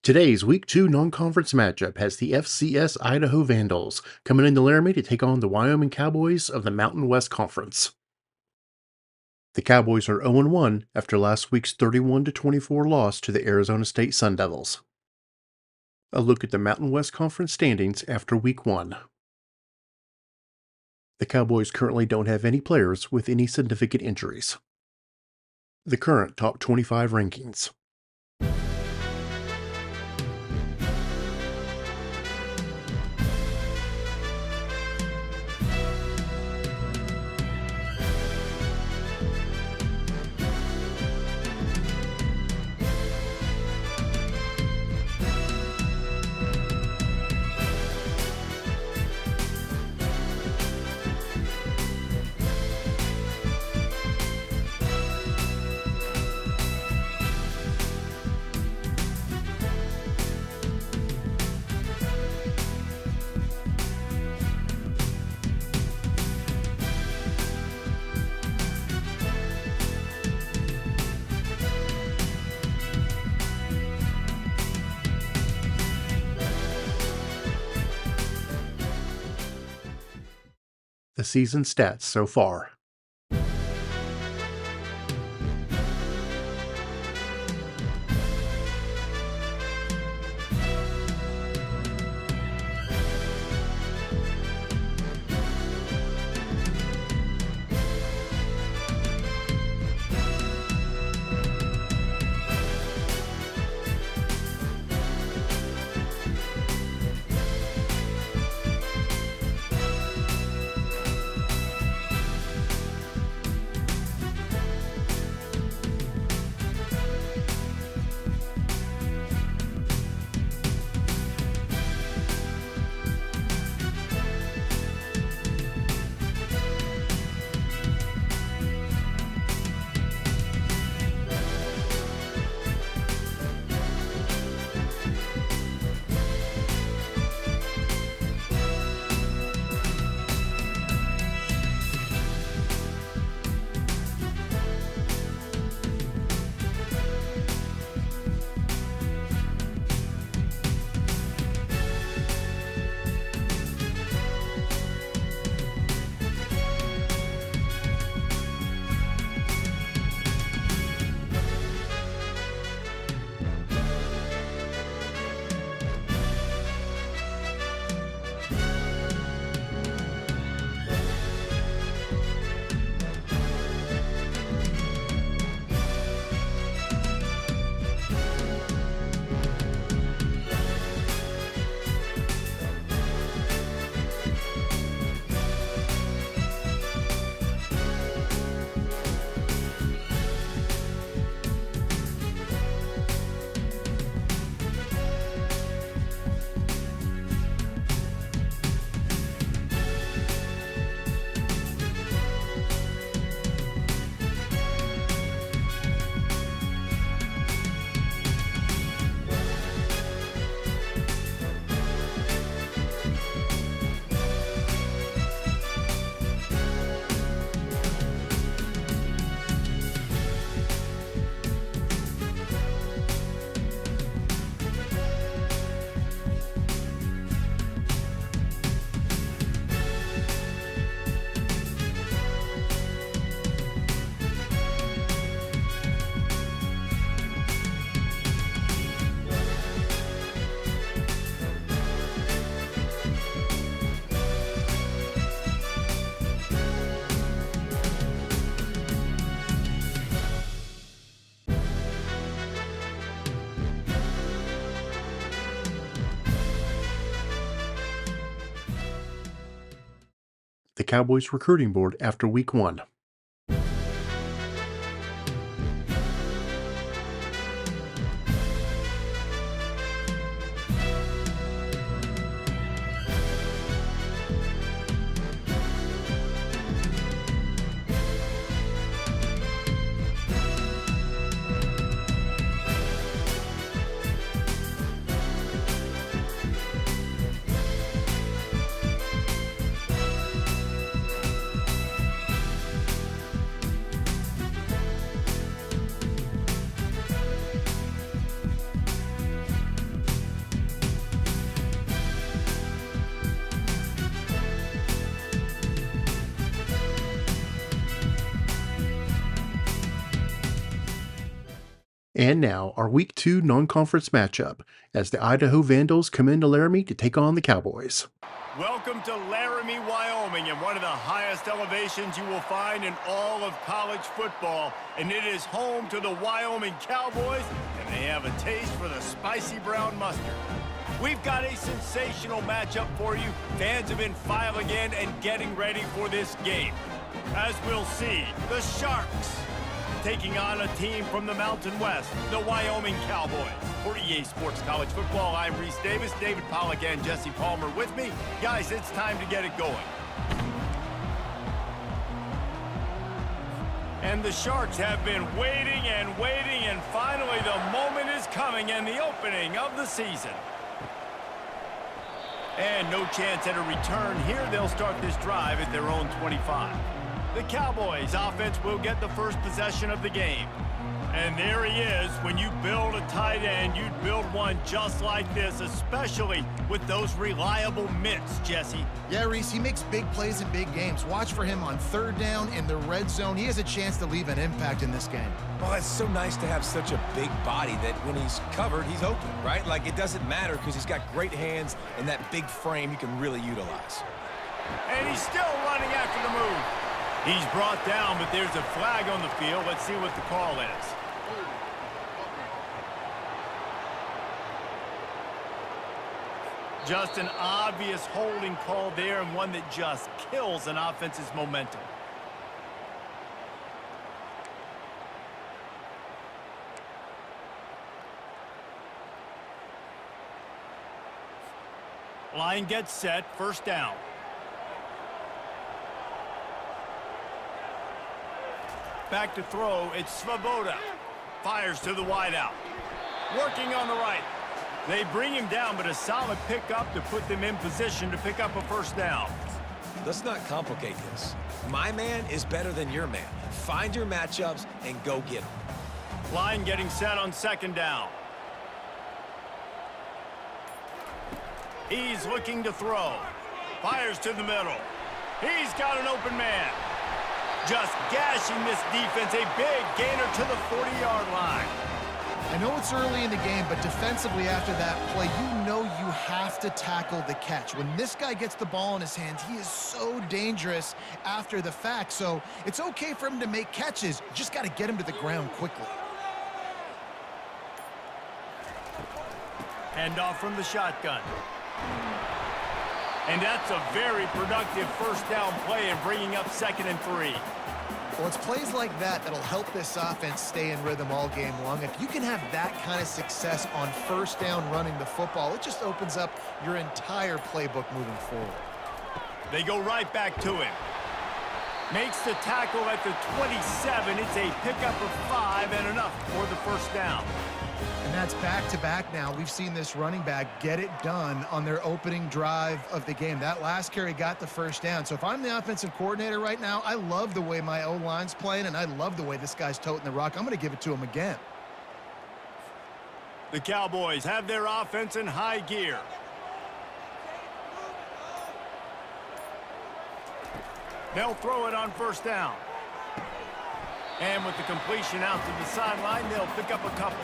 Today's Week 2 non-conference matchup has the FCS Idaho Vandals coming into Laramie to take on the Wyoming Cowboys of the Mountain West Conference. The Cowboys are 0-1 after last week's 31-24 loss to the Arizona State Sun Devils. A look at the Mountain West Conference standings after Week 1. The Cowboys currently don't have any players with any significant injuries. The current top 25 rankings. The season stats so far. The Cowboys recruiting board after Week 1. And now, our Week 2 non-conference matchup, as the Idaho Vandals come into Laramie to take on the Cowboys. Welcome to Laramie, Wyoming, and one of the highest elevations you will find in all of college football. And it is home to the Wyoming Cowboys, and they have a taste for the spicy brown mustard. We've got a sensational matchup for you. Fans have been filing in and getting ready for this game. As we'll see, the Sharks taking on a team from the Mountain West, the Wyoming Cowboys. For EA Sports College Football, I'm Reese Davis, David Pollack, and Jesse Palmer with me. Guys, it's time to get it going. And the Sharks have been waiting, and finally the moment is coming and the opening of the season. And no chance at a return here. They'll start this drive at their own 25. The Cowboys offense will get the first possession of the game. And there he is. When you build a tight end, you'd build one just like this, especially with those reliable mitts, Jesse. Yeah, Reese, he makes big plays in big games. Watch for him on third down in the red zone. He has a chance to leave an impact in this game. Well, it's so nice to have such a big body that when he's covered, he's open, right? Like, it doesn't matter because he's got great hands and that big frame he can really utilize. And he's still running after the move. He's brought down, but there's a flag on the field. Let's see what the call is. Just an obvious holding call there, and one that just kills an offense's momentum. Line gets set, first down. Back to throw, it's Svoboda. Fires to the wideout. Working on the right. They bring him down, but a solid pickup to put them in position to pick up a first down. Let's not complicate this. My man is better than your man. Find your matchups and go get them. Line getting set on second down. He's looking to throw. Fires to the middle. He's got an open man. Just gashing this defense, a big gainer to the 40-yard line. I know it's early in the game, but defensively after that play, you know you have to tackle the catch. When this guy gets the ball in his hands, he is so dangerous after the fact. So it's okay for him to make catches. You just got to get him to the ground quickly. Handoff from the shotgun. And that's a very productive first down play and bringing up 2nd and 3. Well, it's plays like that that'll help this offense stay in rhythm all game long. If you can have that kind of success on first down running the football, it just opens up your entire playbook moving forward. They go right back to him. Makes the tackle at the 27. It's a pickup of 5 and enough for the first down. And that's back-to-back now. We've seen this running back get it done on their opening drive of the game. That last carry got the first down. So if I'm the offensive coordinator right now, I love the way my O-line's playing, and I love the way this guy's toting the rock. I'm going to give it to him again. The Cowboys have their offense in high gear. They'll throw it on first down. And with the completion out to the sideline, they'll pick up a couple.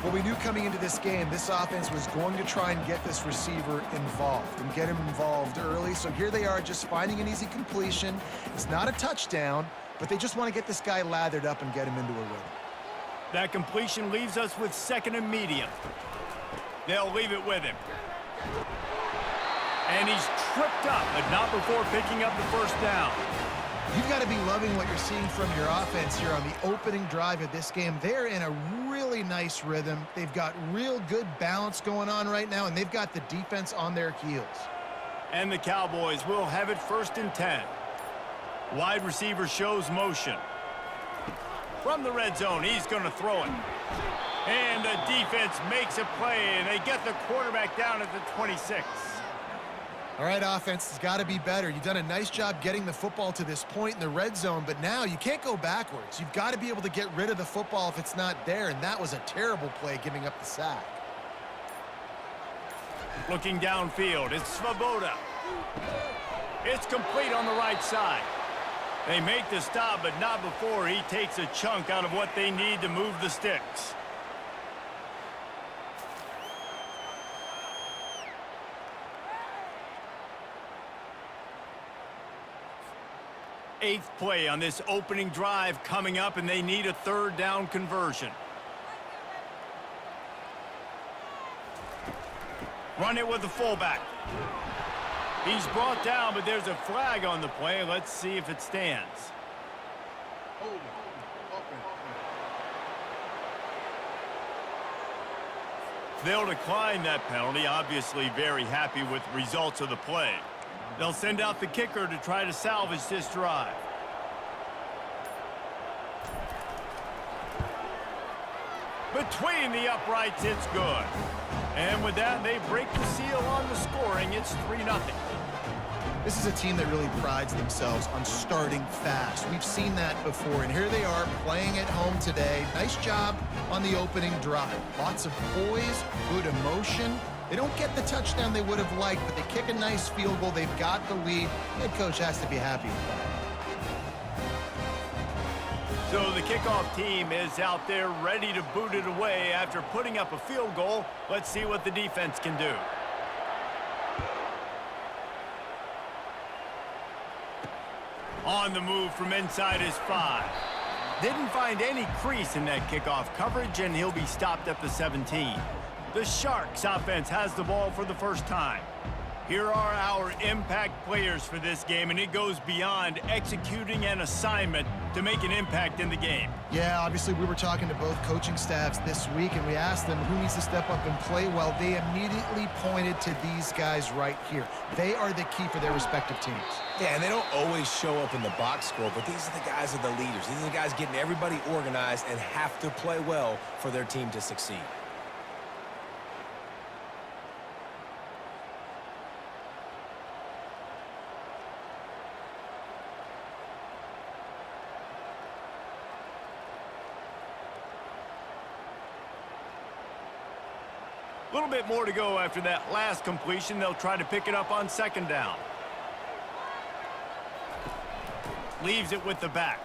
Well, we knew coming into this game, this offense was going to try and get this receiver involved and get him involved early. So here they are just finding an easy completion. It's not a touchdown, but they just want to get this guy lathered up and get him into a rhythm. That completion leaves us with 2nd and medium. They'll leave it with him. And he's tripped up, but not before picking up the first down. You've got to be loving what you're seeing from your offense here on the opening drive of this game. They're in a really nice rhythm. They've got real good balance going on right now, and they've got the defense on their heels. And the Cowboys will have it 1st and 10. Wide receiver shows motion. From the red zone, he's going to throw it. And the defense makes a play, and they get the quarterback down at the 26. All right, offense has got to be better. You've done a nice job getting the football to this point in the red zone, but now you can't go backwards. You've got to be able to get rid of the football if it's not there, and that was a terrible play giving up the sack. Looking downfield, it's Svoboda. It's complete on the right side. They make the stop, but not before he takes a chunk out of what they need to move the sticks. Eighth play on this opening drive coming up, and they need a third down conversion. Run it with the fullback. He's brought down, but there's a flag on the play. Let's see if it stands. They'll decline that penalty, obviously very happy with the results of the play. They'll send out the kicker to try to salvage this drive. Between the uprights, it's good. And with that, they break the seal on the scoring. It's 3-0. This is a team that really prides themselves on starting fast. We've seen that before, and here they are playing at home today. Nice job on the opening drive. Lots of poise, good emotion. They don't get the touchdown they would have liked, but they kick a nice field goal. They've got the lead. Head coach has to be happy with that. So the kickoff team is out there ready to boot it away after putting up a field goal. Let's see what the defense can do. On the move from inside his 5. Didn't find any crease in that kickoff coverage, and he'll be stopped at the 17. The Sharks offense has the ball for the first time. Here are our impact players for this game, and it goes beyond executing an assignment to make an impact in the game. Yeah, obviously we were talking to both coaching staffs this week, and we asked them who needs to step up and play well. They immediately pointed to these guys right here. They are the key for their respective teams. Yeah, and they don't always show up in the box score, but these are the guys that are the leaders. These are the guys getting everybody organized and have to play well for their team to succeed. A little bit more to go after that last completion. They'll try to pick it up on second down. Leaves it with the back.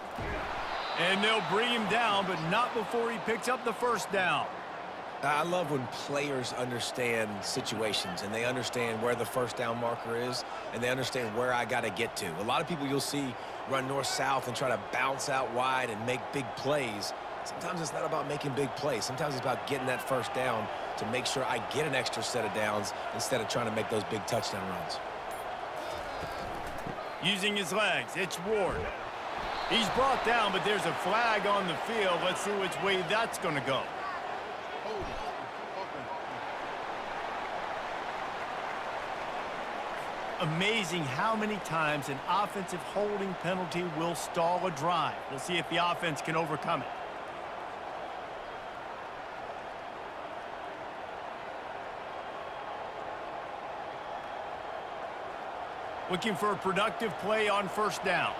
And they'll bring him down, but not before he picks up the first down. I love when players understand situations and they understand where the first down marker is and they understand where I got to get to. A lot of people you'll see run north-south and try to bounce out wide and make big plays. Sometimes it's not about making big plays. Sometimes it's about getting that first down to make sure I get an extra set of downs instead of trying to make those big touchdown runs. Using his legs, it's Ward. He's brought down, but there's a flag on the field. Let's see which way that's going to go. Amazing how many times an offensive holding penalty will stall a drive. We'll see if the offense can overcome it. Looking for a productive play on first down.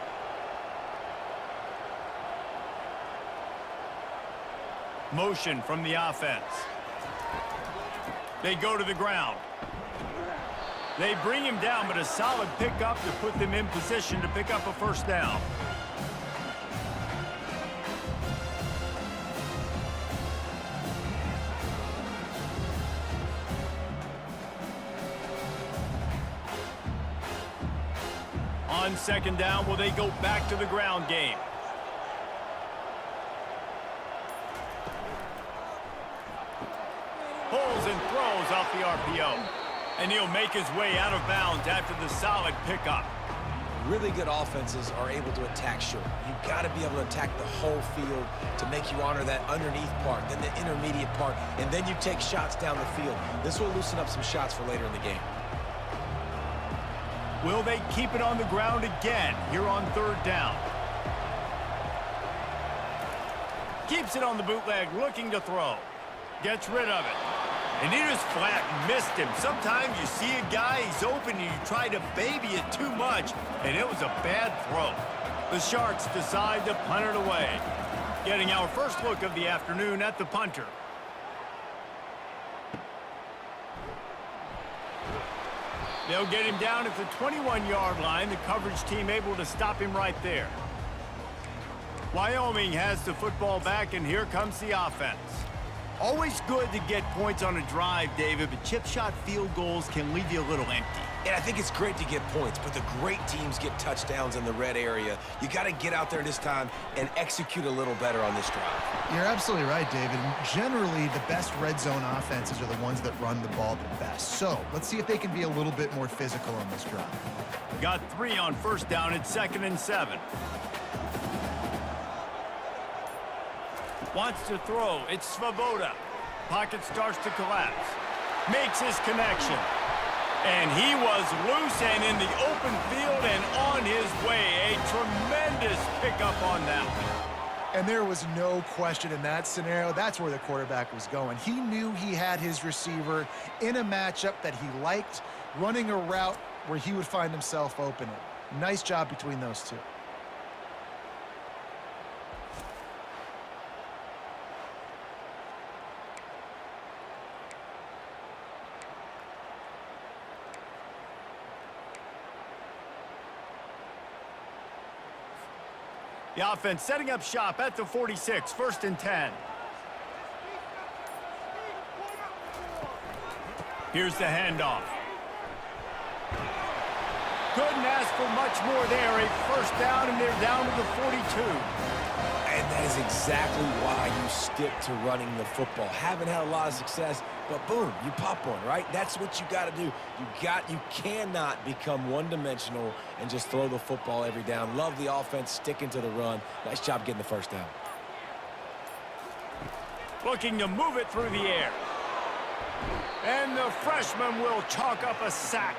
Motion from the offense. They go to the ground. They bring him down, but a solid pickup to put them in position to pick up a first down. On second down, will they go back to the ground game? Pulls and throws off the RPO. And he'll make his way out of bounds after the solid pickup. Really good offenses are able to attack short. You've got to be able to attack the whole field to make you honor that underneath part, then the intermediate part, and then you take shots down the field. This will loosen up some shots for later in the game. Will they keep it on the ground again here on third down? Keeps it on the bootleg, looking to throw. Gets rid of it. And he just flat missed him. Sometimes you see a guy, he's open, and you try to baby it too much, and it was a bad throw. The Sharks decide to punt it away. Getting our first look of the afternoon at the punter. They'll get him down at the 21-yard line. The coverage team able to stop him right there. Wyoming has the football back, and here comes the offense. Always good to get points on a drive, David, but chip shot field goals can leave you a little empty. And I think it's great to get points, but the great teams get touchdowns in the red area. You got to get out there this time and execute a little better on this drive. You're absolutely right, David. And generally, the best red zone offenses are the ones that run the ball the best. So let's see if they can be a little bit more physical on this drive. Got 3 on first down. It's 2nd and 7. Wants to throw. It's Svoboda. Pocket starts to collapse. Makes his connection. And he was loose and in the open field and on his way. A tremendous pickup on that one. And there was no question in that scenario. That's where the quarterback was going. He knew he had his receiver in a matchup that he liked, running a route where he would find himself open. Nice job between those two. The offense setting up shop at the 46, 1st and 10. Here's the handoff. Couldn't ask for much more there. A 1st down, and they're down to the 42. And that is exactly why you stick to running the football. Haven't had a lot of success, but boom, you pop one, right? That's what you got to do. You cannot become one-dimensional and just throw the football every down. Love the offense sticking to the run. Nice job getting the 1st down. Looking to move it through the air. And the freshman will chalk up a sack.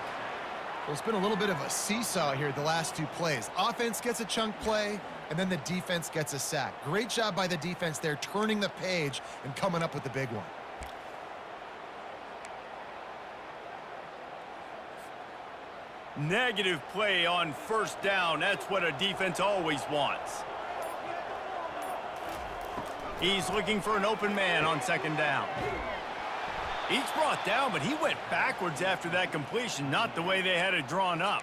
Well, it's been a little bit of a seesaw here the last 2 plays. Offense gets a chunk play, and then the defense gets a sack. Great job by the defense there, turning the page and coming up with the big one. Negative play on 1st down. That's what a defense always wants. He's looking for an open man on 2nd down. He's brought down, but he went backwards after that completion, not the way they had it drawn up.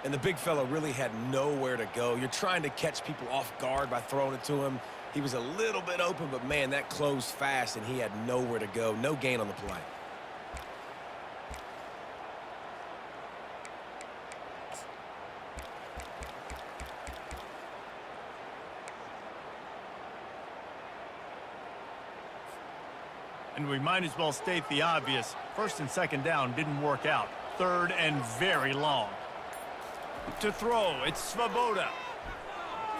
And the big fella really had nowhere to go. You're trying to catch people off guard by throwing it to him. He was a little bit open, but man, that closed fast, and he had nowhere to go. No gain on the play. And we might as well state the obvious. 1st and 2nd down didn't work out. 3rd and very long. To throw, it's Svoboda.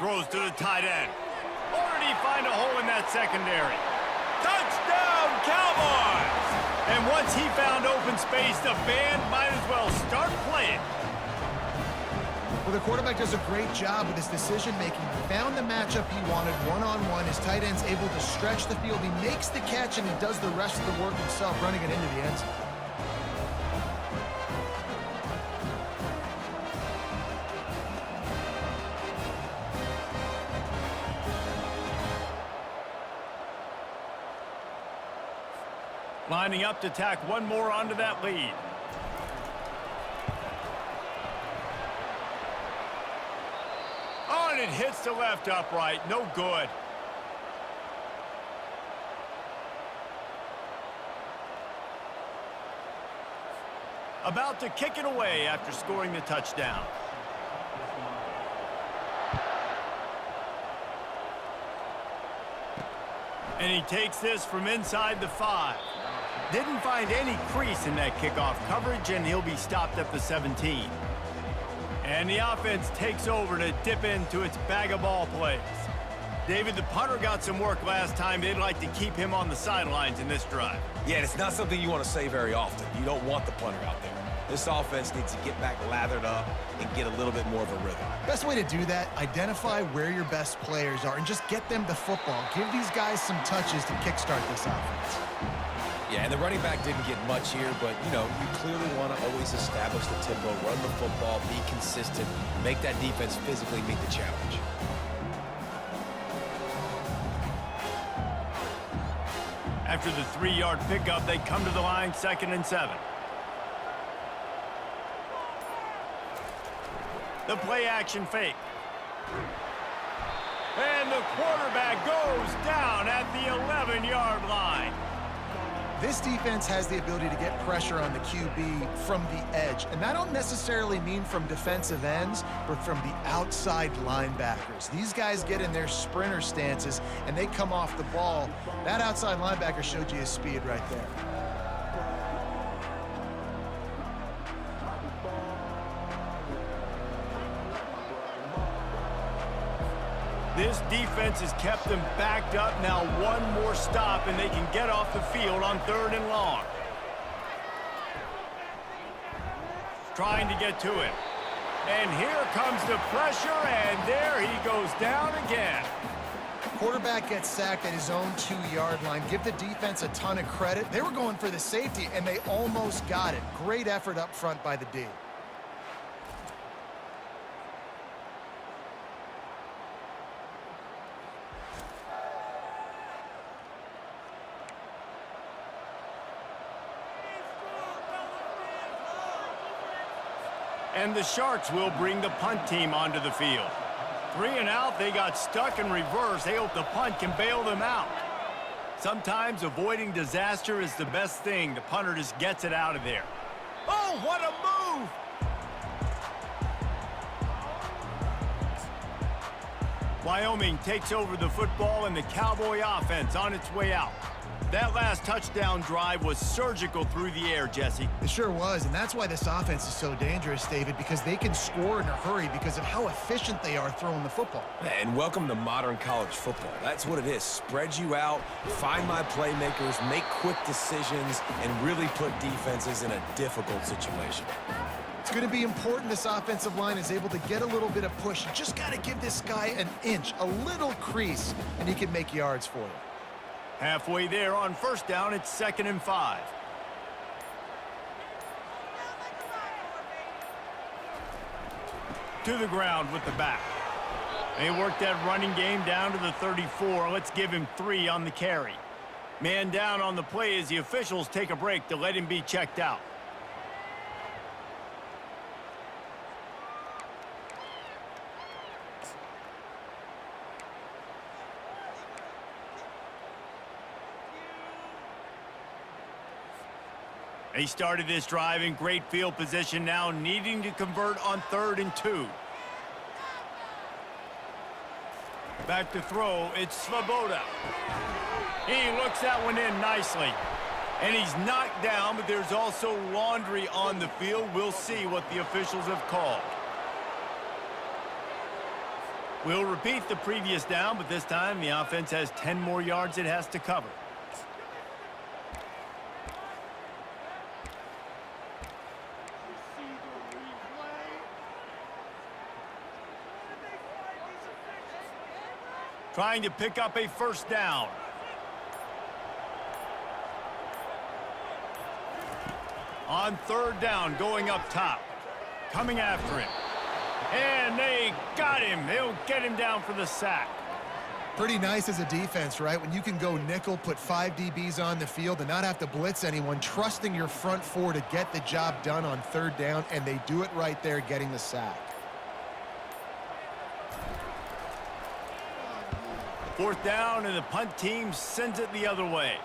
Throws to the tight end. Already find a hole in that secondary. Touchdown, Cowboys! And once he found open space, the band might as well start playing. Well, the quarterback does a great job with his decision-making. He found the matchup he wanted one-on-one. His tight end's able to stretch the field. He makes the catch, and he does the rest of the work himself, running it into the end zone. Lining up to tack one more onto that lead. Oh, and it hits the left upright. No good. About to kick it away after scoring the touchdown. And he takes this from inside the 5. Didn't find any crease in that kickoff coverage, and he'll be stopped at the 17. And the offense takes over to dip into its bag of ball plays. David, the punter got some work last time. They'd like to keep him on the sidelines in this drive. Yeah, and it's not something you want to say very often. You don't want the punter out there. This offense needs to get back lathered up and get a little bit more of a rhythm. Best way to do that, identify where your best players are and just get them the football. Give these guys some touches to kickstart this offense. Yeah, and the running back didn't get much here, but, you know, you clearly want to always establish the tempo, run the football, be consistent, make that defense physically meet the challenge. After the 3-yard pickup, they come to the line, 2nd and 7. The play action fake. And the quarterback goes down at the 11-yard line. This defense has the ability to get pressure on the QB from the edge, and that don't necessarily mean from defensive ends, but from the outside linebackers. These guys get in their sprinter stances, and they come off the ball. That outside linebacker showed you his speed right there. This defense has kept them backed up. Now one more stop, and they can get off the field on 3rd and long. Trying to get to it. And here comes the pressure, and there he goes down again. Quarterback gets sacked at his own 2-yard line. Give the defense a ton of credit. They were going for the safety, and they almost got it. Great effort up front by the D. And the Sharks will bring the punt team onto the field. 3 and out, they got stuck in reverse. They hope the punt can bail them out. Sometimes avoiding disaster is the best thing. The punter just gets it out of there. Oh, what a move! Wyoming takes over the football, and the Cowboy offense on its way out. That last touchdown drive was surgical through the air, Jesse. It sure was, and that's why this offense is so dangerous, David, because they can score in a hurry because of how efficient they are throwing the football. And welcome to modern college football. That's what it is. Spread you out, find my playmakers, make quick decisions, and really put defenses in a difficult situation. It's going to be important this offensive line is able to get a little bit of push. You just got to give this guy an inch, a little crease, and he can make yards for you. Halfway there on 1st down, it's 2nd and 5. To the ground with the back. They work that running game down to the 34. Let's give him 3 on the carry. Man down on the play as the officials take a break to let him be checked out. They started this drive in great field position, now needing to convert on 3rd and 2. Back to throw, it's Svoboda. He looks that one in nicely. And he's knocked down, but there's also laundry on the field. We'll see what the officials have called. We'll repeat the previous down, but this time the offense has 10 more yards it has to cover. Trying to pick up a 1st down. On 3rd down, going up top. Coming after him. And they got him. They'll get him down for the sack. Pretty nice as a defense, right? When you can go nickel, put 5 DBs on the field and not have to blitz anyone, trusting your front 4 to get the job done on 3rd down, and they do it right there, getting the sack. 4th down, and the punt team sends it the other way.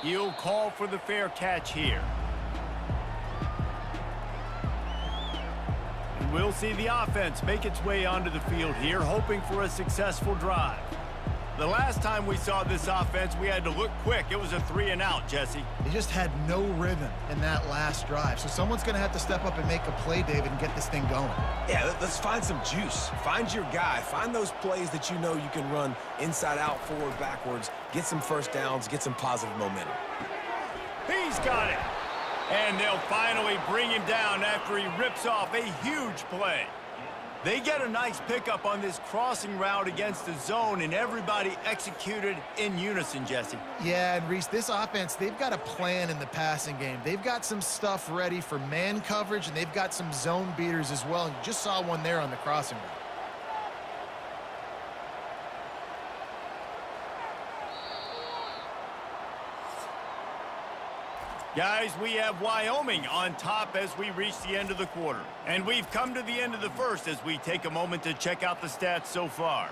He'll call for the fair catch here. And we'll see the offense make its way onto the field here, hoping for a successful drive. The last time we saw this offense, we had to look quick. It was a 3 and out, Jesse. They just had no rhythm in that last drive. So someone's going to have to step up and make a play, David, and get this thing going. Yeah, let's find some juice. Find your guy. Find those plays that you know you can run inside out, forward, backwards. Get some 1st downs. Get some positive momentum. He's got it. And they'll finally bring him down after he rips off a huge play. They get a nice pickup on this crossing route against the zone, and everybody executed in unison, Jesse. Yeah, and Reese, this offense, they've got a plan in the passing game. They've got some stuff ready for man coverage, and they've got some zone beaters as well. And you just saw one there on the crossing route. Guys, we have Wyoming on top as we reach the end of the quarter. And we've come to the end of the 1st as we take a moment to check out the stats so far.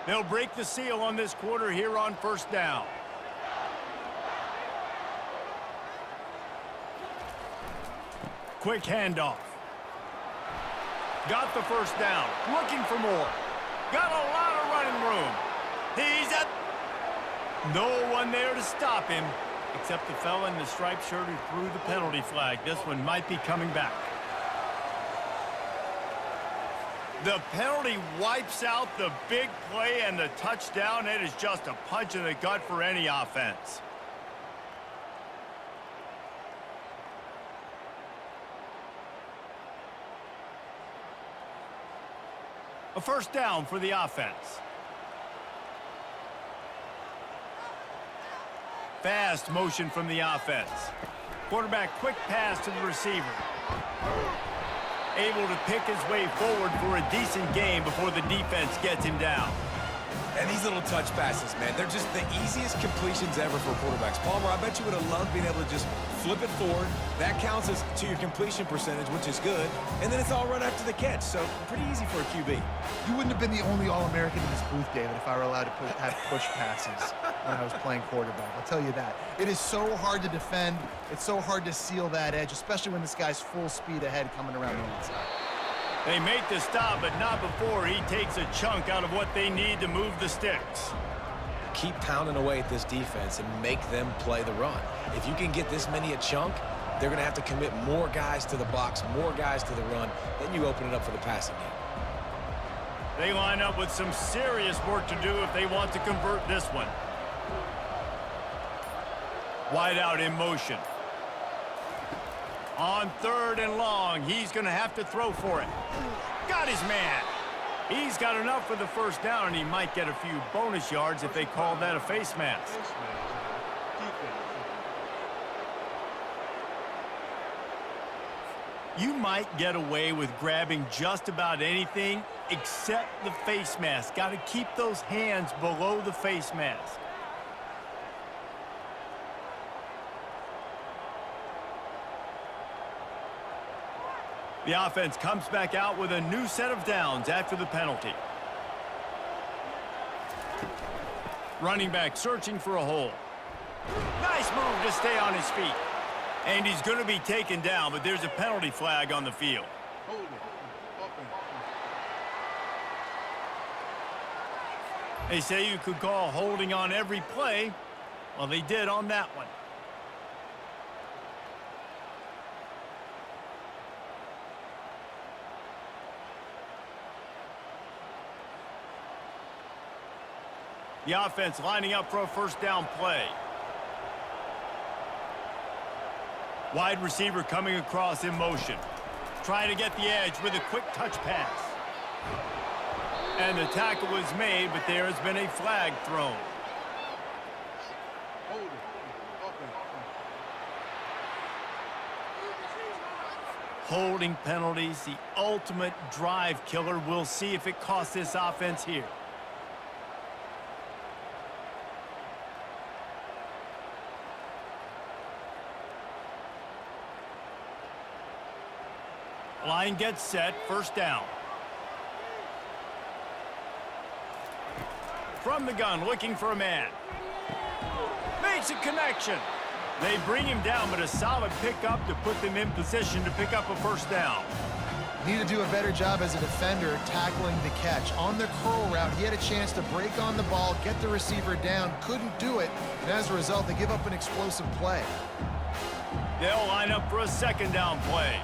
They'll break the seal on this quarter here on first down. Quick handoff. Got the first down. Looking for more. Got a lot of running room. He's at... No one there to stop him, except the fella in the striped shirt who threw the penalty flag. This one might be coming back. The penalty wipes out the big play and the touchdown. It is just a punch in the gut for any offense. A first down for the offense. Fast motion from the offense. Quarterback quick pass to the receiver. Able to pick his way forward for a decent gain before the defense gets him down. And these little touch passes, man, they're just the easiest completions ever for quarterbacks. Palmer, I bet you would have loved being able to just flip it forward. That counts as to your completion percentage, which is good. And then it's all run after the catch, so pretty easy for a QB. You wouldn't have been the only All-American in this booth, David, if I were allowed to have push passes when I was playing quarterback. I'll tell you that. It is so hard to defend. It's so hard to seal that edge, especially when this guy's full speed ahead coming around the inside. They make the stop, but not before he takes a chunk out of what they need to move the sticks. Keep pounding away at this defense and make them play the run. If you can get this many a chunk, they're going to have to commit more guys to the box, more guys to the run. Then you open it up for the passing game. They line up with some serious work to do if they want to convert this one. Wide out in motion. On third and long, he's going to have to throw for it. Got his man. He's got enough for the first down, and he might get a few bonus yards if they call that a face mask. You might get away with grabbing just about anything except the face mask. Got to keep those hands below the face mask. The offense comes back out with a new set of downs after the penalty. Running back searching for a hole. Nice move to stay on his feet. And he's going to be taken down, but there's a penalty flag on the field. They say you could call holding on every play. Well, they did on that one. The offense lining up for a first down play. Wide receiver coming across in motion. Trying to get the edge with a quick touch pass. And the tackle was made, but there has been a flag thrown. Holding penalties, the ultimate drive killer. We'll see if it costs this offense here. Line gets set, first down. From the gun, looking for a man. Makes a connection. They bring him down, but a solid pickup to put them in position to pick up a first down. Need to do a better job as a defender tackling the catch. On the curl route, he had a chance to break on the ball, get the receiver down, couldn't do it, and as a result, they give up an explosive play. They'll line up for a second down play.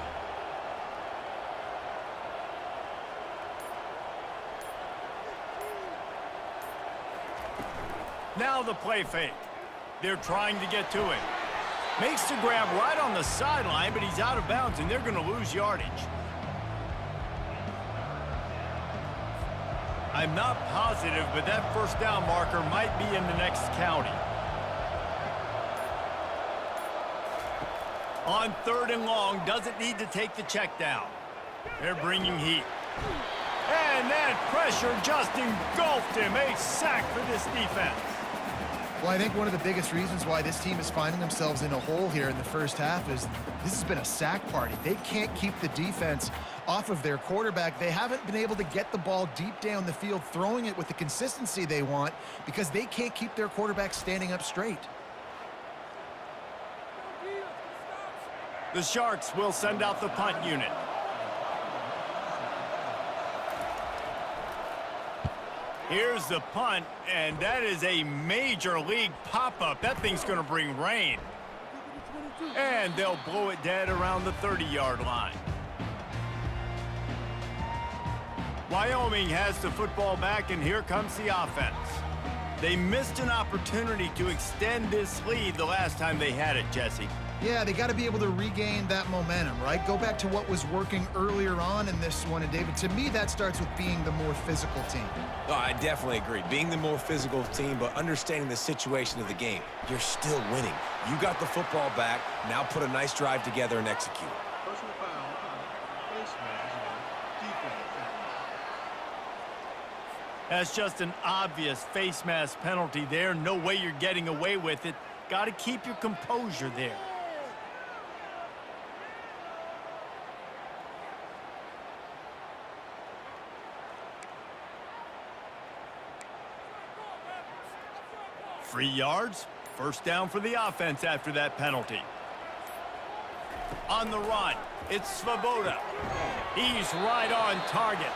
Now the play fake. They're trying to get to him. Makes the grab right on the sideline, but he's out of bounds, and they're going to lose yardage. I'm not positive, but that first down marker might be in the next county. On third and long, doesn't need to take the check down. They're bringing heat. And that pressure just engulfed him. A sack for this defense. Well, I think one of the biggest reasons why this team is finding themselves in a hole here in the first half is this has been a sack party. They can't keep the defense off of their quarterback. They haven't been able to get the ball deep down the field, throwing it with the consistency they want because they can't keep their quarterback standing up straight. The Sharks will send out the punt unit. Here's the punt, and that is a major league pop-up. That thing's going to bring rain. And they'll blow it dead around the 30-yard line. Wyoming has the football back, and here comes the offense. They missed an opportunity to extend this lead the last time they had it, Jesse. Yeah, they got to be able to regain that momentum, right? Go back to what was working earlier on in this one. And, David, to me, that starts with being the more physical team. Oh, I definitely agree. Being the more physical team, but understanding the situation of the game. You're still winning. You got the football back. Now put a nice drive together and execute. Personal foul on face mask, defense. That's just an obvious face mask penalty there. No way you're getting away with it. Got to keep your composure there. Free yards. First down for the offense after that penalty. On the run, it's Svoboda. He's right on target.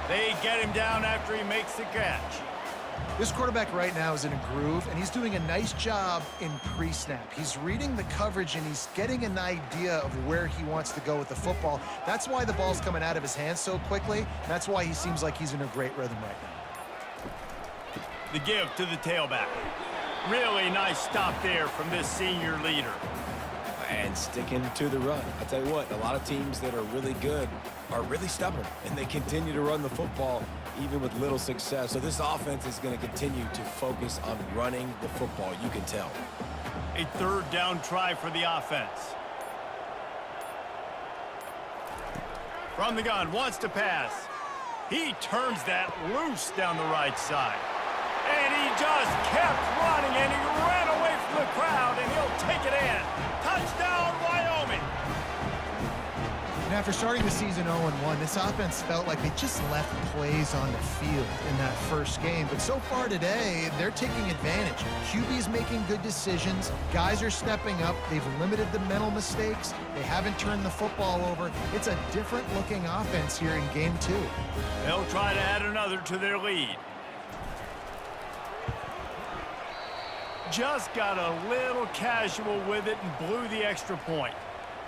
They get him down after he makes the catch. This quarterback right now is in a groove, and he's doing a nice job in pre-snap. He's reading the coverage, and he's getting an idea of where he wants to go with the football. That's why the ball's coming out of his hands so quickly. That's why he seems like he's in a great rhythm right now. The give to the tailback. Really nice stop there from this senior leader. And sticking to the run. I tell you what, a lot of teams that are really good are really stubborn, and they continue to run the football even with little success. So this offense is going to continue to focus on running the football. You can tell. A third down try for the offense. From the gun, wants to pass. He turns that loose down the right side. And he just kept running, and he ran away from the crowd, and he'll take it in. Touchdown, Wyoming! And after starting the season 0-1, this offense felt like they just left plays on the field in that first game. But so far today, they're taking advantage. QB's making good decisions. Guys are stepping up. They've limited the mental mistakes. They haven't turned the football over. It's a different-looking offense here in Game 2. They'll try to add another to their lead. Just got a little casual with it and blew the extra point.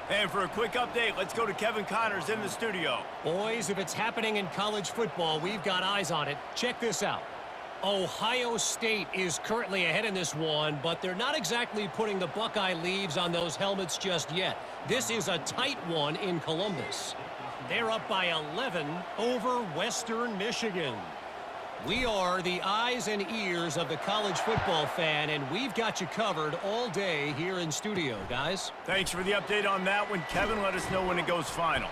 And for a quick update, let's go to Kevin Connors in the studio. Boys, if it's happening in college football, we've got eyes on it. Check this out. Ohio State is currently ahead in this one, but they're not exactly putting the Buckeye leaves on those helmets just yet. This is a tight one in Columbus. They're up by 11 over Western Michigan. We are the eyes and ears of the college football fan, and we've got you covered all day here in studio, guys. Thanks for the update on that one, Kevin. Let us know when it goes final.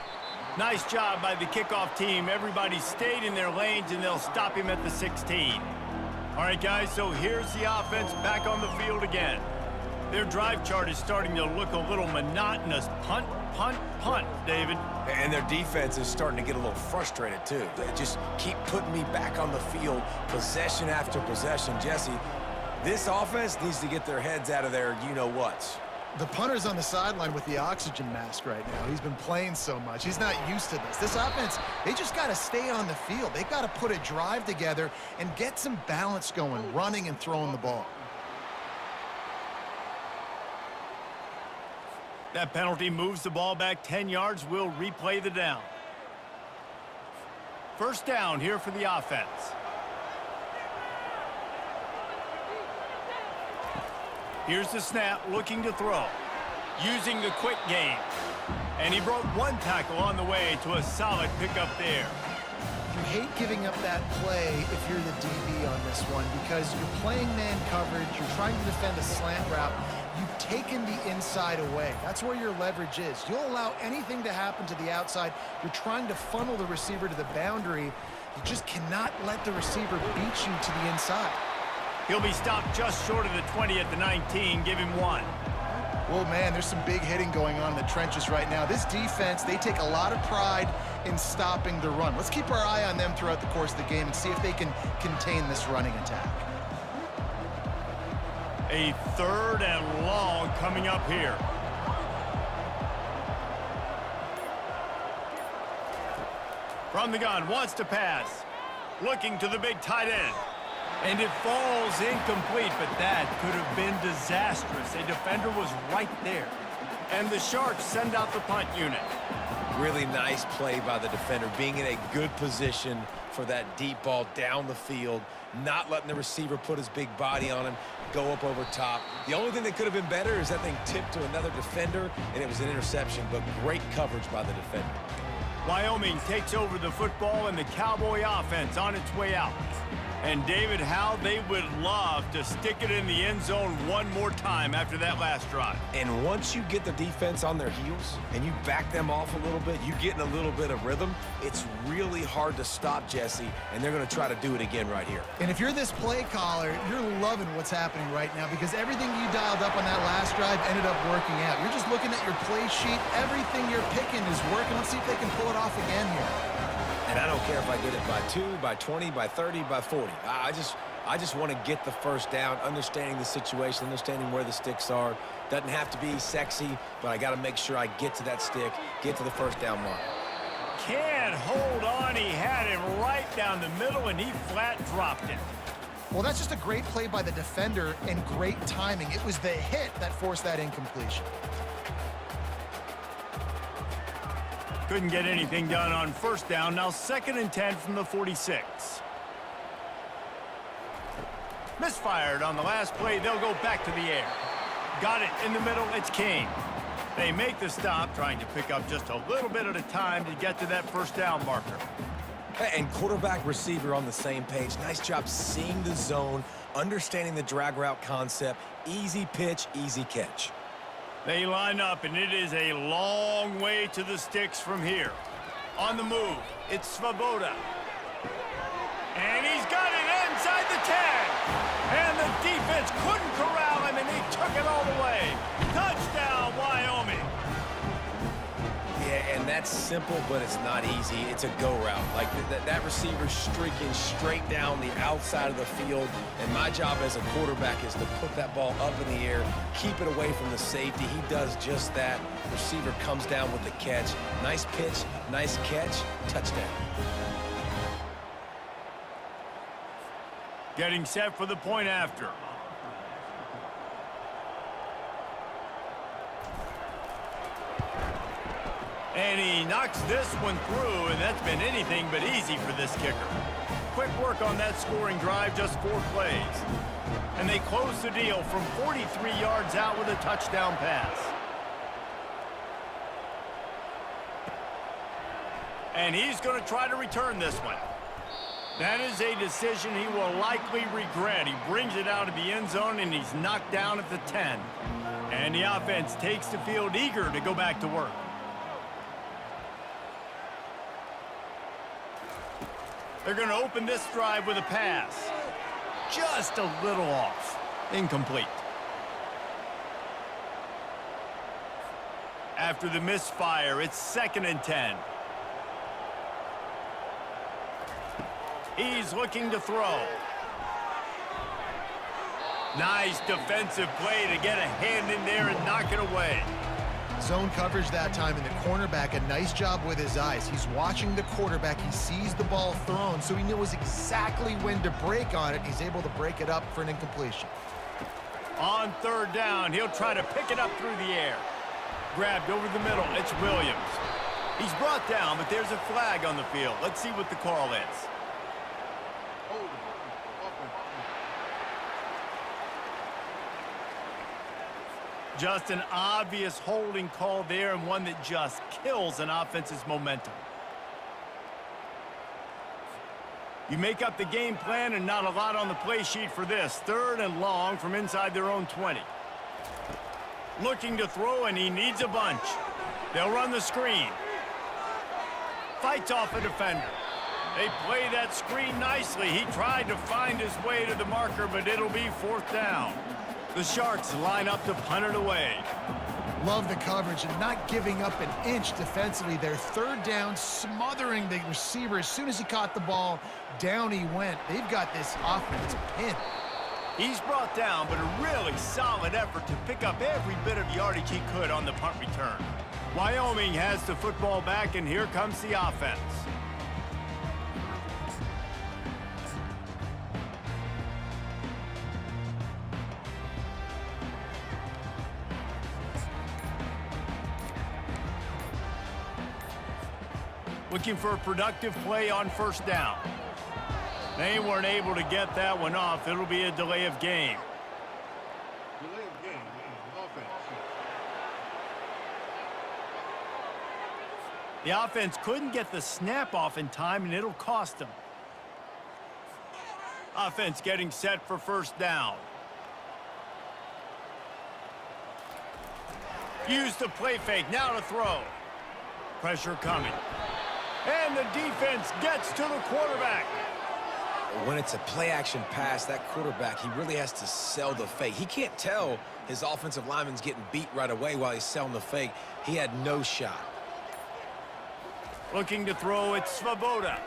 Nice job by the kickoff team. Everybody stayed in their lanes, and they'll stop him at the 16. All right, guys, so here's the offense back on the field again. Their drive chart is starting to look a little monotonous. Punt, punt, punt, David. And their defense is starting to get a little frustrated, too. They just keep putting me back on the field, possession after possession. Jesse, this offense needs to get their heads out of their you-know-whats. The punter's on the sideline with the oxygen mask right now. He's been playing so much. He's not used to this. This offense, they just got to stay on the field. They've got to put a drive together and get some balance going, running and throwing the ball. That penalty moves the ball back 10 yards. We'll replay the down. First down here for the offense. Here's the snap, looking to throw. Using the quick game. And he broke one tackle on the way to a solid pickup there. You hate giving up that play if you're the DB on this one because you're playing man coverage, you're trying to defend a slant route. You've taken the inside away. That's where your leverage is. You'll allow anything to happen to the outside. You're trying to funnel the receiver to the boundary. You just cannot let the receiver beat you to the inside. He'll be stopped just short of the 20 at the 19. Give him 1. Well, man, there's some big hitting going on in the trenches right now. This defense, they take a lot of pride in stopping the run. Let's keep our eye on them throughout the course of the game and see if they can contain this running attack. A 3rd and long coming up here. From the gun, wants to pass. Looking to the big tight end. And it falls incomplete, but that could have been disastrous. A defender was right there. And the Sharks send out the punt unit. Really nice play by the defender, being in a good position for that deep ball down the field, not letting the receiver put his big body on him, go up over top. The only thing that could have been better is that thing tipped to another defender, and it was an interception, but great coverage by the defender. Wyoming takes over the football and the Cowboy offense on its way out. And David, how they would love to stick it in the end zone one more time after that last drive. And once you get the defense on their heels and you back them off a little bit, you get in a little bit of rhythm, it's really hard to stop, Jesse, and they're going to try to do it again right here. And if you're this play caller, you're loving what's happening right now because everything you dialed up on that last drive ended up working out. You're just looking at your play sheet. Everything you're picking is working. Let's see if they can pull it off again here. And I don't care if I get it by 2, by 20, by 30, by 40. I just want to get the first down, understanding the situation, understanding where the sticks are. Doesn't have to be sexy, but I got to make sure I get to that stick, get to the first down mark. Can't hold on. He had him right down the middle, and he flat dropped it. Well, that's just a great play by the defender and great timing. It was the hit that forced that incompletion. Couldn't get anything done on first down. Now 2nd and 10 from the 46. Misfired on the last play. They'll go back to the air. Got it in the middle. It's King. They make the stop, trying to pick up just a little bit at a time to get to that first down marker. And quarterback receiver on the same page. Nice job seeing the zone, understanding the drag route concept. Easy pitch, easy catch. They line up, and it is a long way to the sticks from here. On the move, it's Svoboda. And he's got it inside the 10. And the defense couldn't corral him, and he took it all the way. Touchdown, Wyoming. Yeah, and that's simple, but it's not easy. It's a go route. Like that receiver streaking straight down the outside of the field. And my job as a quarterback is to put that ball up in the air, keep it away from the safety. He does just that. Receiver comes down with the catch. Nice pitch, nice catch, touchdown. Getting set for the point after. And he knocks this one through, and that's been anything but easy for this kicker. Quick work on that scoring drive, just 4 plays. And they close the deal from 43 yards out with a touchdown pass. And he's going to try to return this one. That is a decision he will likely regret. He brings it out of the end zone, and he's knocked down at the 10. And the offense takes the field eager to go back to work. They're going to open this drive with a pass. Just a little off. Incomplete. After the misfire, it's 2nd and 10. He's looking to throw. Nice defensive play to get a hand in there and knock it away. Zone coverage that time, and the cornerback, a nice job with his eyes. He's watching the quarterback. He sees the ball thrown, so he knows exactly when to break on it. He's able to break it up for an incompletion. On 3rd down, he'll try to pick it up through the air. Grabbed over the middle, it's Williams. He's brought down, but there's a flag on the field. Let's see what the call is. Just an obvious holding call there, and one that just kills an offense's momentum. You make up the game plan, and not a lot on the play sheet for this. 3rd and long from inside their own 20. Looking to throw, and he needs a bunch. They'll run the screen. Fights off a defender. They play that screen nicely. He tried to find his way to the marker, but it'll be 4th down. The Sharks line up to punt it away. Love the coverage and not giving up an inch defensively. Their 3rd down, smothering the receiver. As soon as he caught the ball, down he went. They've got this offense pinned. He's brought down, but a really solid effort to pick up every bit of yardage he could on the punt return. Wyoming has the football back, and here comes the offense. Looking for a productive play on 1st down. They weren't able to get that one off. It'll be a delay of game. Delay of game, offense. The offense couldn't get the snap off in time, and it'll cost them. Offense getting set for 1st down. Use the play fake, now to throw. Pressure coming. And the defense gets to the quarterback. When it's a play-action pass, that quarterback, he really has to sell the fake. He can't tell his offensive lineman's getting beat right away while he's selling the fake. He had no shot. Looking to throw, it's Svoboda.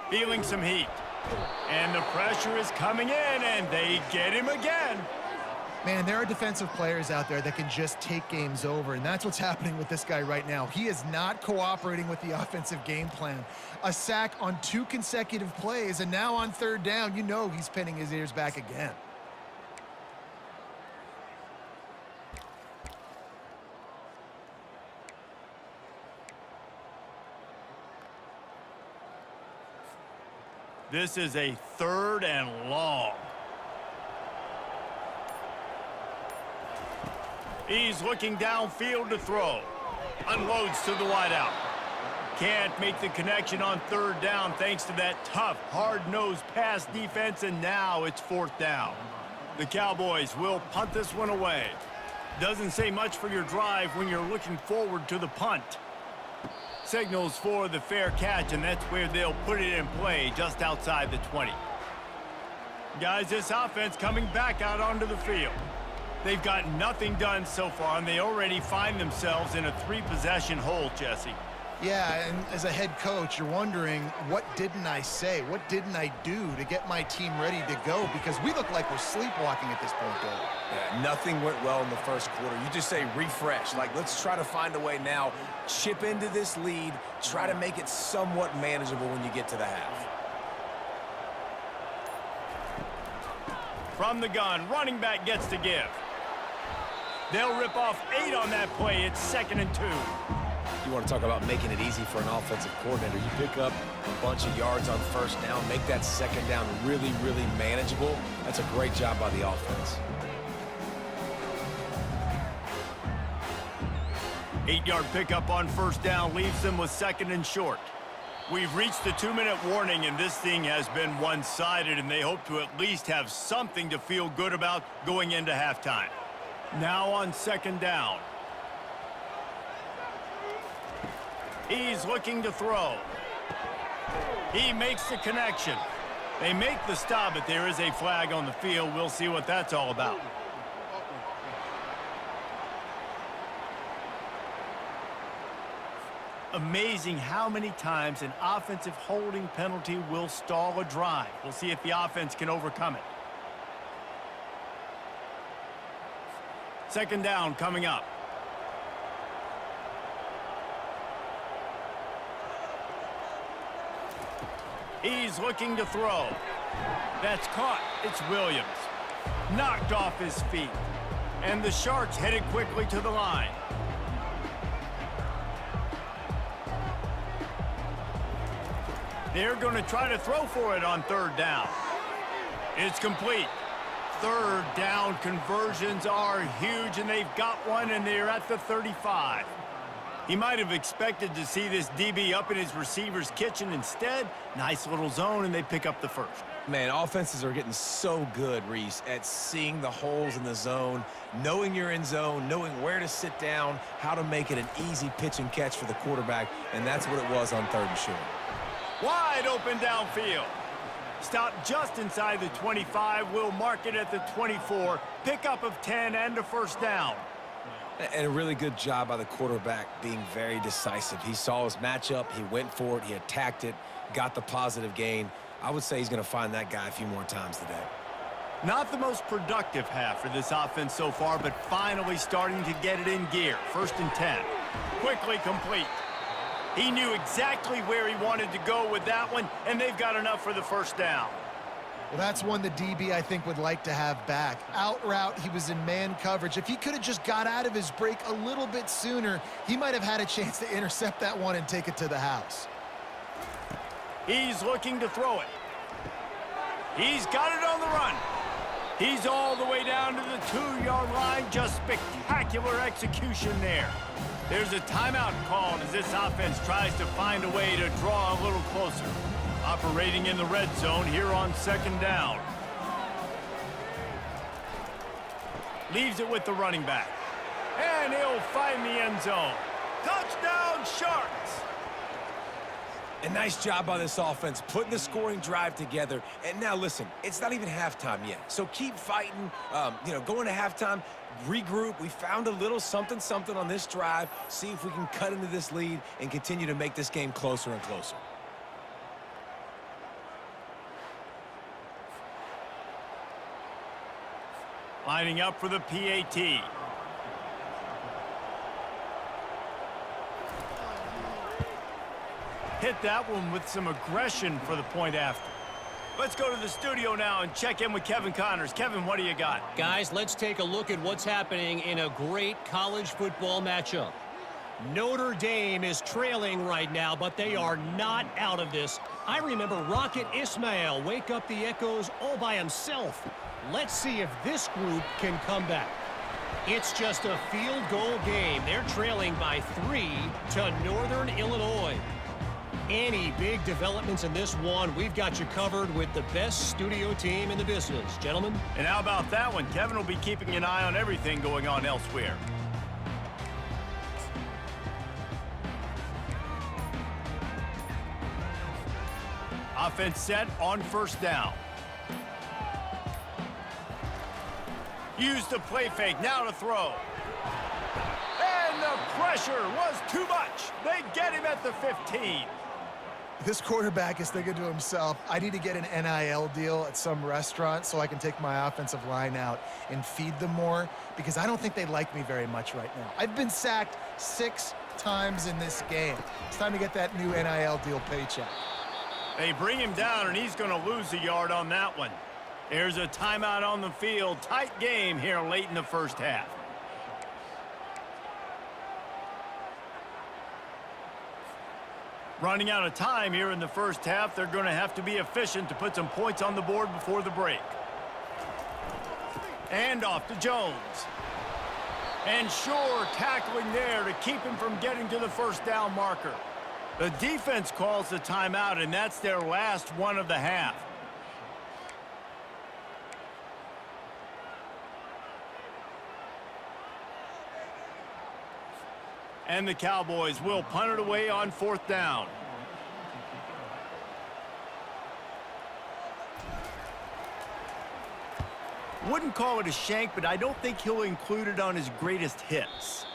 Feeling some heat. And the pressure is coming in, and they get him again. Man, there are defensive players out there that can just take games over, and that's what's happening with this guy right now. He is not cooperating with the offensive game plan. A sack on 2 consecutive plays, and now on 3rd down, you know he's pinning his ears back again. This is a 3rd and long. He's looking downfield to throw. Unloads to the wideout. Can't make the connection on 3rd down thanks to that tough, hard-nosed pass defense, and now it's 4th down. The Cowboys will punt this one away. Doesn't say much for your drive when you're looking forward to the punt. Signals for the fair catch, and that's where they'll put it in play, just outside the 20. Guys, this offense coming back out onto the field. They've got nothing done so far, and they already find themselves in a 3-possession hole, Jesse. Yeah, and as a head coach, you're wondering, what didn't I say? What didn't I do to get my team ready to go? Because we look like we're sleepwalking at this point, though. Yeah, nothing went well in the 1st quarter. You just say refresh. Like, let's try to find a way now. Chip into this lead. Try to make it somewhat manageable when you get to the half. From the gun, running back gets to give. They'll rip off 8 on that play. It's 2nd and 2. You want to talk about making it easy for an offensive coordinator. You pick up a bunch of yards on 1st down, make that 2nd down really, really manageable. That's a great job by the offense. 8-yard pickup on 1st down leaves them with 2nd and short. We've reached the 2-minute warning, and this thing has been one-sided, and they hope to at least have something to feel good about going into halftime. Now on 2nd down. He's looking to throw. He makes the connection. They make the stop, but there is a flag on the field. We'll see what that's all about. Amazing how many times an offensive holding penalty will stall a drive. We'll see if the offense can overcome it. 2nd down coming up. He's looking to throw. That's caught. It's Williams. Knocked off his feet. And the Sharks headed quickly to the line. They're going to try to throw for it on 3rd down. It's complete. 3rd down conversions are huge, and they've got one, and they're at the 35. He might have expected to see this DB up in his receiver's kitchen. Instead, nice little zone, and they pick up the 1st. Man, offenses are getting so good, Reese, at seeing the holes in the zone, knowing you're in zone, knowing where to sit down, how to make it an easy pitch and catch for the quarterback, and that's what it was on 3rd and short. Wide open downfield. Stop just inside the 25. We'll mark it at the 24. Pickup of 10 and a first down. And a really good job by the quarterback being very decisive. He saw his matchup. He went for it. He attacked it. Got the positive gain. I would say he's going to find that guy a few more times today. Not the most productive half for this offense so far, but finally starting to get it in gear. 1st and 10. Quickly complete. He knew exactly where he wanted to go with that one, and they've got enough for the first down. Well, that's one the DB, I think, would like to have back. Out route, he was in man coverage. If he could have just got out of his break a little bit sooner, he might have had a chance to intercept that one and take it to the house. He's looking to throw it. He's got it on the run. He's all the way down to the 2-yard line. Just spectacular execution there. There's a timeout called as this offense tries to find a way to draw a little closer. Operating in the red zone here on 2nd down. Leaves it with the running back. And he'll find the end zone. Touchdown, Sharks! A nice job by this offense, putting the scoring drive together. And now, listen, it's not even halftime yet. So keep fighting, going to halftime, regroup. We found a little something on this drive. See if we can cut into this lead and continue to make this game closer and closer. Lining up for the PAT. Hit that one with some aggression for the point after. Let's go to the studio now and check in with Kevin Connors. Kevin, what do you got? Guys, let's take a look at what's happening in a great college football matchup. Notre Dame is trailing right now, but they are not out of this. I remember Rocket Ismail wake up the echoes all by himself. Let's see if this group can come back. It's just a field goal game. They're trailing by 3 to Northern Illinois. Any big developments in this one, we've got you covered with the best studio team in the business, gentlemen. And how about that one? Kevin will be keeping an eye on everything going on elsewhere. Offense set on 1st down. Use the play fake, now to throw. And the pressure was too much. They get him at the 15. This quarterback is thinking to himself, I need to get an NIL deal at some restaurant so I can take my offensive line out and feed them more, because I don't think they like me very much right now. I've been sacked 6 times in this game. It's time to get that new NIL deal paycheck. They bring him down, and he's going to lose a yard on that one. There's a timeout on the field. Tight game here late in the first half. Running out of time here in the first half. They're going to have to be efficient to put some points on the board before the break. And off to Jones. And sure, tackling there to keep him from getting to the first down marker. The defense calls the timeout, and that's their last one of the half. And the Cowboys will punt it away on 4th down. Wouldn't call it a shank, but I don't think he'll include it on his greatest hits.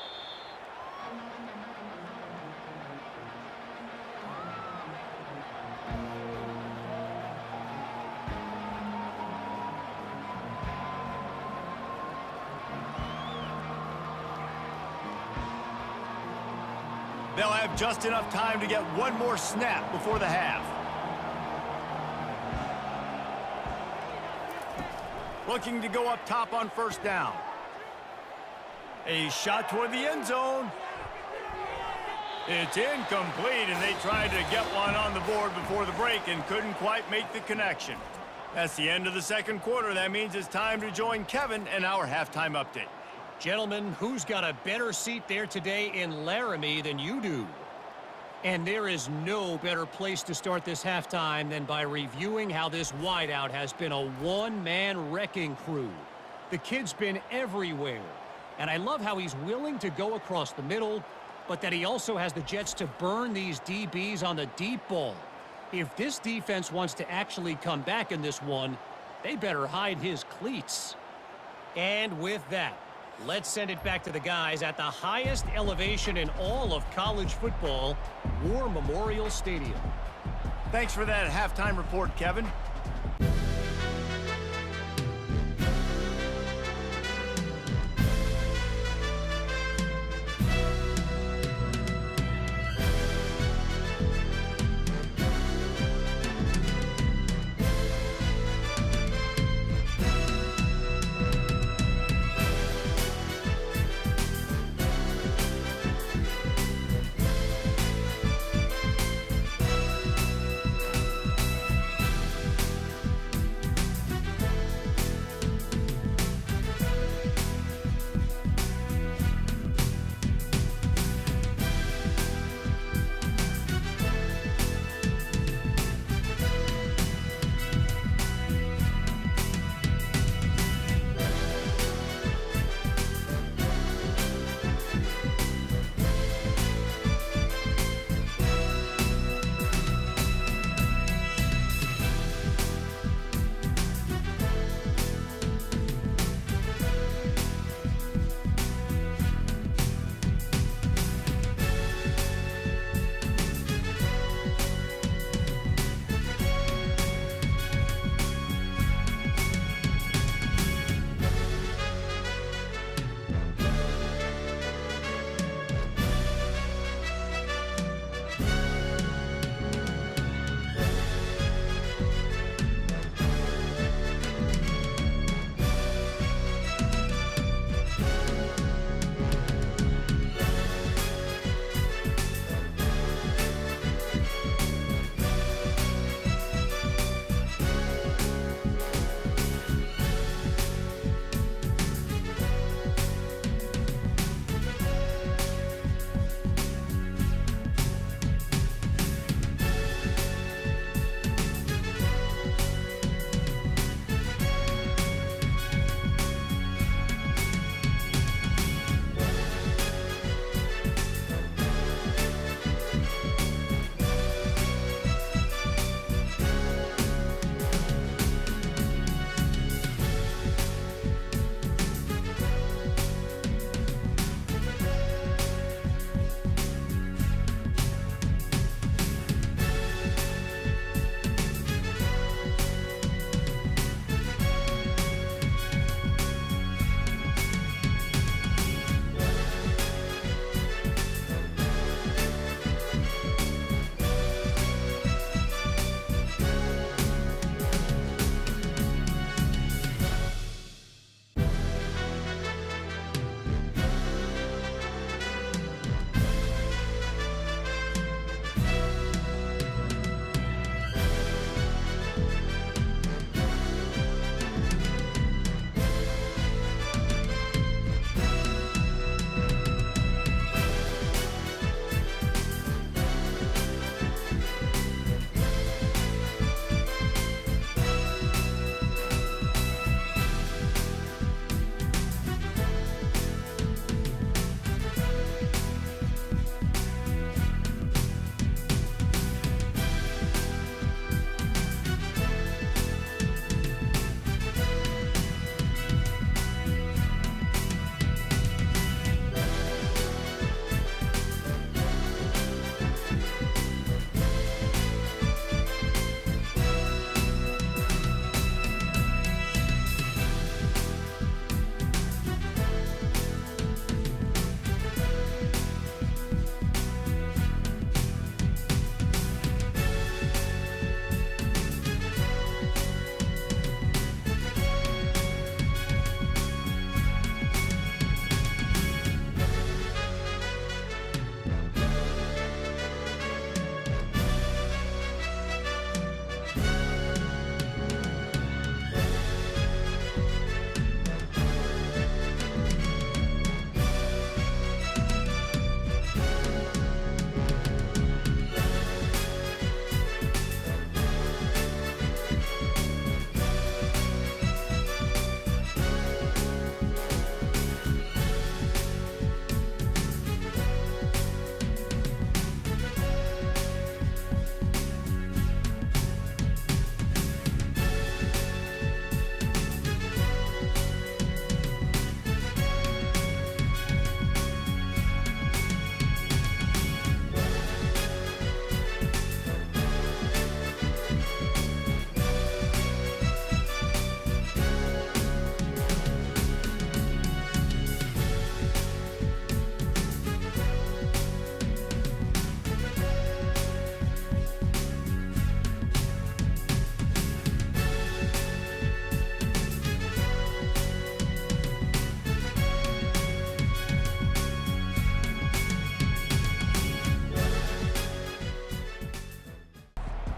They'll have just enough time to get one more snap before the half. Looking to go up top on 1st down. A shot toward the end zone. It's incomplete, and they tried to get one on the board before the break and couldn't quite make the connection. That's the end of the 2nd quarter. That means it's time to join Kevin and our halftime update. Gentlemen, who's got a better seat there today in Laramie than you do? And there is no better place to start this halftime than by reviewing how this wideout has been a one-man wrecking crew. The kid's been everywhere, and I love how he's willing to go across the middle, but that he also has the jets to burn these DBs on the deep ball. If this defense wants to actually come back in this one, they better hide his cleats. And with that, let's send it back to the guys at the highest elevation in all of college football, War Memorial Stadium. Thanks for that halftime report, Kevin.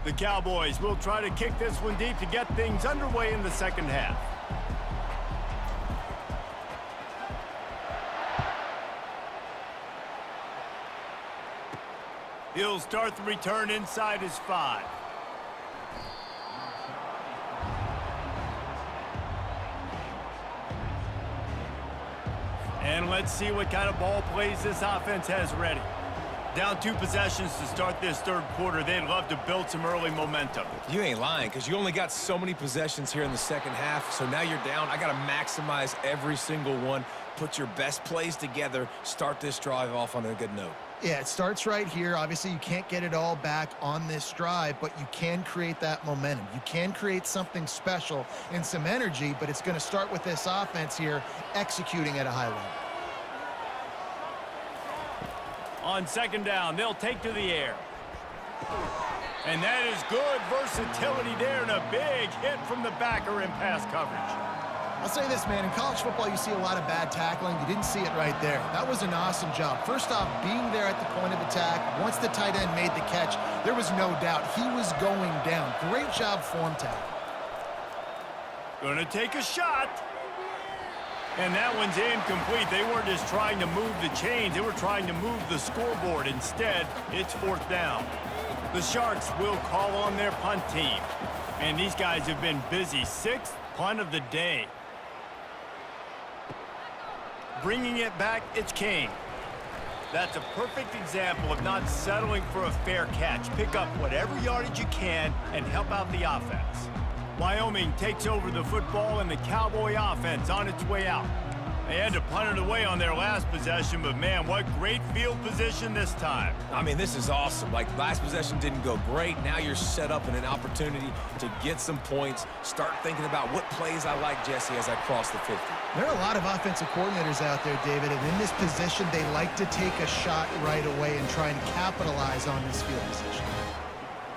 The Cowboys will try to kick this one deep to get things underway in the second half. He'll start the return inside his 5. And let's see what kind of ball plays this offense has ready. Down 2 possessions to start this third quarter. They'd love to build some early momentum. You ain't lying, because you only got so many possessions here in the second half, so now you're down. I got to maximize every single one, put your best plays together, start this drive off on a good note. Yeah, it starts right here. Obviously, you can't get it all back on this drive, but you can create that momentum. You can create something special and some energy, but it's going to start with this offense here executing at a high level. On second down, they'll take to the air. And that is good versatility there and a big hit from the backer in pass coverage. I'll say this, man, in college football, you see a lot of bad tackling. You didn't see it right there. That was an awesome job. First off, being there at the point of attack, once the tight end made the catch, there was no doubt he was going down. Great job form tackle. Gonna take a shot. And that one's incomplete. They weren't just trying to move the chains. They were trying to move the scoreboard. Instead, it's 4th down. The Sharks will call on their punt team. And these guys have been busy. 6th punt of the day. Bringing it back, it's King. That's a perfect example of not settling for a fair catch. Pick up whatever yardage you can and help out the offense. Wyoming takes over the football and the Cowboy offense on its way out. They had to punt it away on their last possession, but man, what great field position this time. I mean, this is awesome. Like, last possession didn't go great. Now you're set up in an opportunity to get some points. Start thinking about what plays I like, Jesse, as I cross the 50. There are a lot of offensive coordinators out there, David, and in this position, they like to take a shot right away and try and capitalize on this field position.